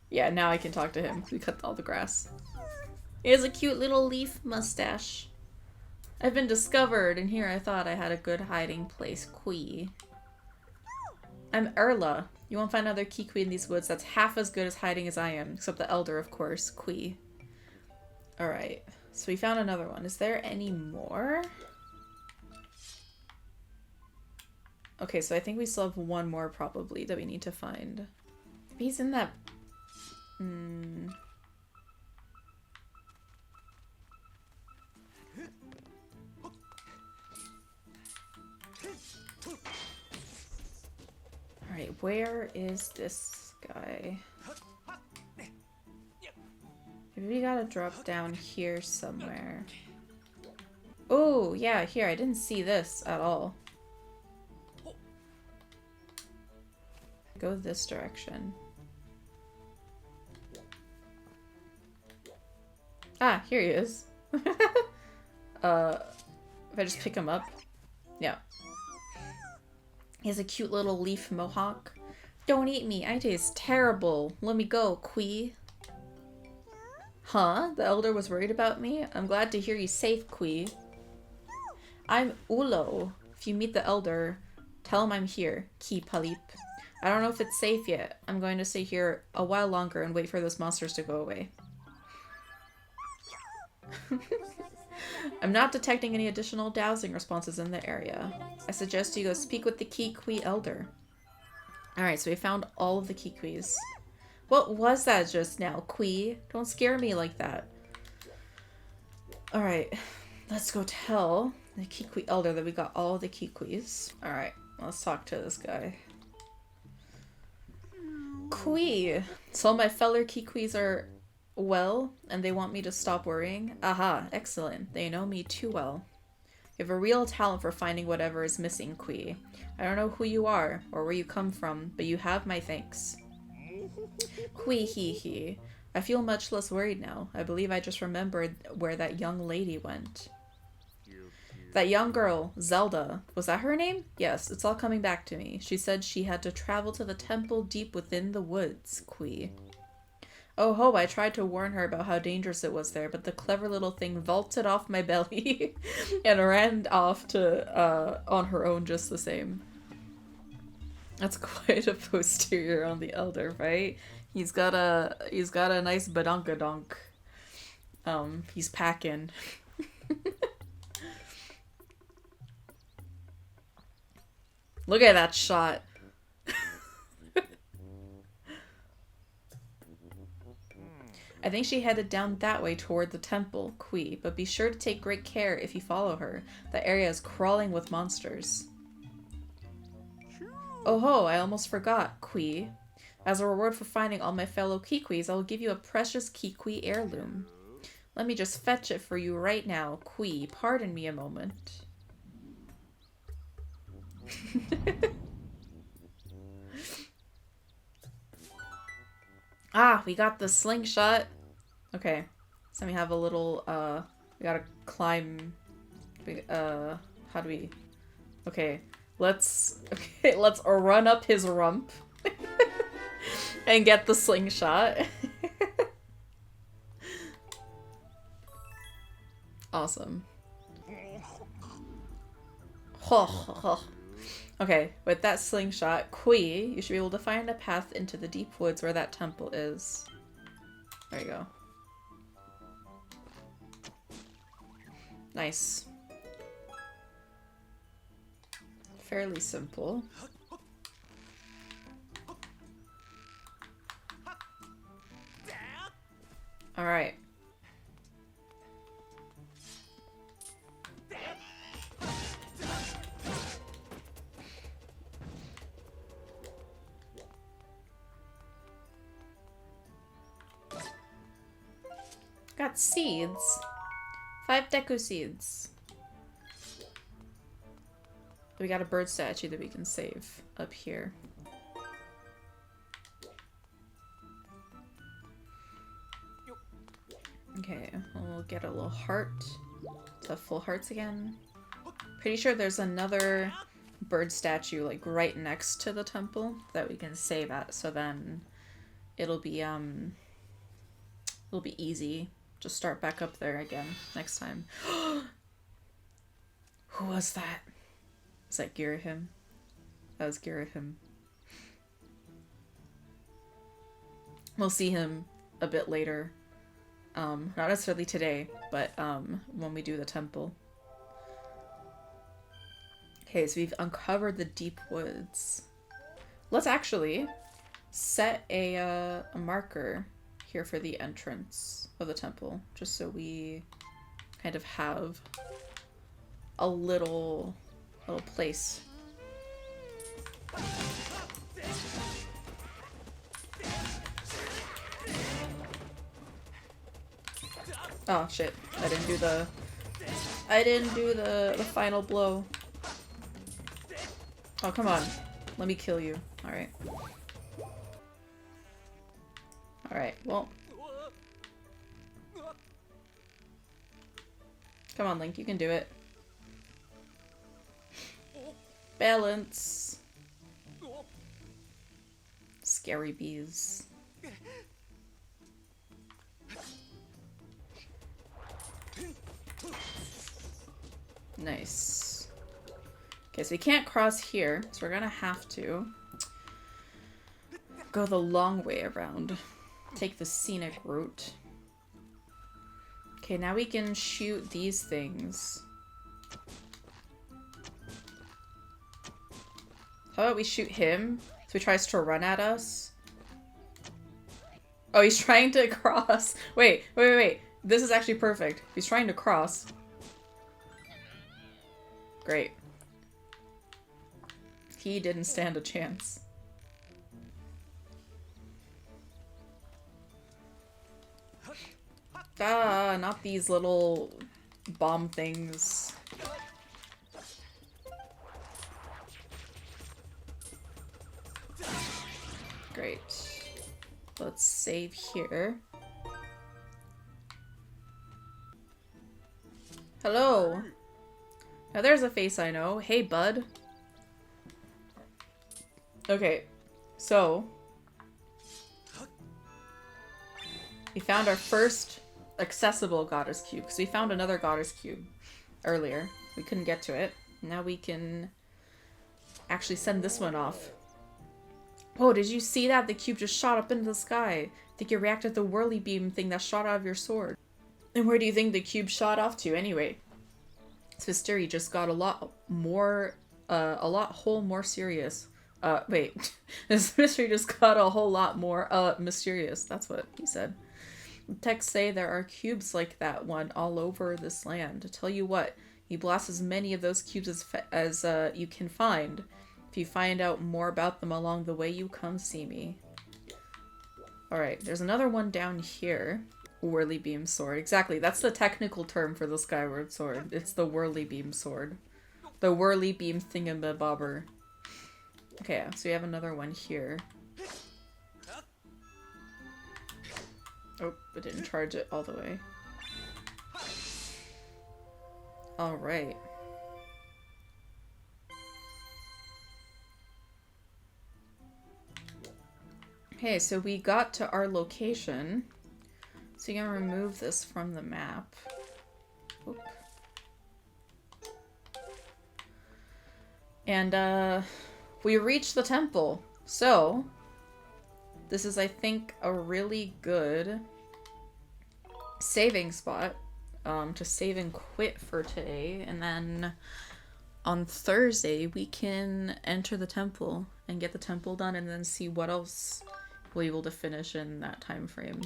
Yeah, now I can talk to him. We cut all the grass. He has a cute little leaf mustache. I've been discovered, and here I thought I had a good hiding place. Kui. I'm Erla. You won't find another Kikui in these woods that's half as good as hiding as I am. Except the elder, of course. Kui. Alright. So we found another one. Is there any more? Okay, so I think we still have one more probably that we need to find. Maybe he's in that... Alright, where is this guy? Maybe we gotta drop down here somewhere. Oh, yeah, here. I didn't see this at all. Go this direction. Ah, here he is. If I just pick him up. Yeah. He has a cute little leaf mohawk. Don't eat me, I taste terrible. Let me go, Kui. Huh? The elder was worried about me? I'm glad to hear you safe, Kui. I'm Ulo. If you meet the elder, tell him I'm here. Ki Palip. I don't know if it's safe yet. I'm going to stay here a while longer and wait for those monsters to go away. I'm not detecting any additional dowsing responses in the area. I suggest you go speak with the Kikui elder. Alright, so we found all of the Kikuis. What was that just now, Kui? Don't scare me like that. Alright, let's go tell the Kikui elder that we got all of the Kikuis. Alright, let's talk to this guy. Kui! So my fellow Kikuis are well, and they want me to stop worrying? Aha, excellent. They know me too well. You have a real talent for finding whatever is missing, Kui. I don't know who you are, or where you come from, but you have my thanks. Kui hee hee. I feel much less worried now. I believe I just remembered where that young lady went. That young girl, Zelda, was that her name? Yes, it's all coming back to me. She said she had to travel to the temple deep within the woods, Kui. Oh ho, I tried to warn her about how dangerous it was there, but the clever little thing vaulted off my belly and ran off to, on her own just the same. That's quite a posterior on the elder, right? He's got a nice badonkadonk. He's packing. Look at that shot. I think she headed down that way toward the temple, Kui, but be sure to take great care if you follow her. That area is crawling with monsters. Oh ho, I almost forgot, Kui. As a reward for finding all my fellow Kikwis, I will give you a precious Kikwi heirloom. Let me just fetch it for you right now, Kui. Pardon me a moment. Ah, we got the slingshot. Okay. So we have a little, we gotta climb. How do we? Okay. Let's run up his rump. And get the slingshot. Awesome. Okay, with that slingshot, Kui, you should be able to find a path into the deep woods where that temple is. There you go. Nice. Fairly simple. Alright. Got seeds. 5 deku seeds. We got a bird statue that we can save up here. Okay, we'll get a little heart to full hearts again. Pretty sure there's another bird statue like right next to the temple that we can save at, so then it'll be easy. Just start back up there again next time. Who was that? Is that Girahim? That was Girahim. We'll see him a bit later. Not necessarily today, but when we do the temple. Okay, so we've uncovered the deep woods. Let's actually set a marker here for the entrance of the temple, just so we kind of have a little place. Oh shit, I didn't do the final blow. Oh, come on. Let me kill you. Alright. Alright, well. Come on, Link, you can do it. Balance. Scary bees. Nice. Okay, so we can't cross here, so we're gonna have to go the long way around. Take the scenic route. Okay, now we can shoot these things. How about we shoot him so he tries to run at us? Oh, he's trying to cross. Wait. This is actually perfect. He's trying to cross. Great. He didn't stand a chance. Ah, not these little bomb things. Great. Let's save here. Hello. Now there's a face I know. Hey, bud. Okay, so we found our first accessible goddess cube, because we found another goddess cube earlier. We couldn't get to it. Now we can actually send this one off. Oh, did you see that? The cube just shot up into the sky. I think it reacted to the whirly beam thing that shot out of your sword. And where do you think the cube shot off to anyway? This mystery just got a lot more serious. Wait. This mystery just got a whole lot more mysterious. That's what he said. Texts say there are cubes like that one all over this land. Tell you what, you blast as many of those cubes as you can find. If you find out more about them along the way, you come see me. Alright, there's another one down here. Whirly Beam Sword. Exactly, that's the technical term for the Skyward Sword. It's the Whirly Beam Sword. The Whirly Beam Thingamabobber. Okay, so we have another one here. Oh, it didn't charge it all the way. Alright. Okay, so we got to our location. So you're gonna remove this from the map. Oop. And, we reached the temple. So, this is, I think, a really good saving spot to save and quit for today. And then on Thursday, we can enter the temple and get the temple done and then see what else we'll be able to finish in that time frame.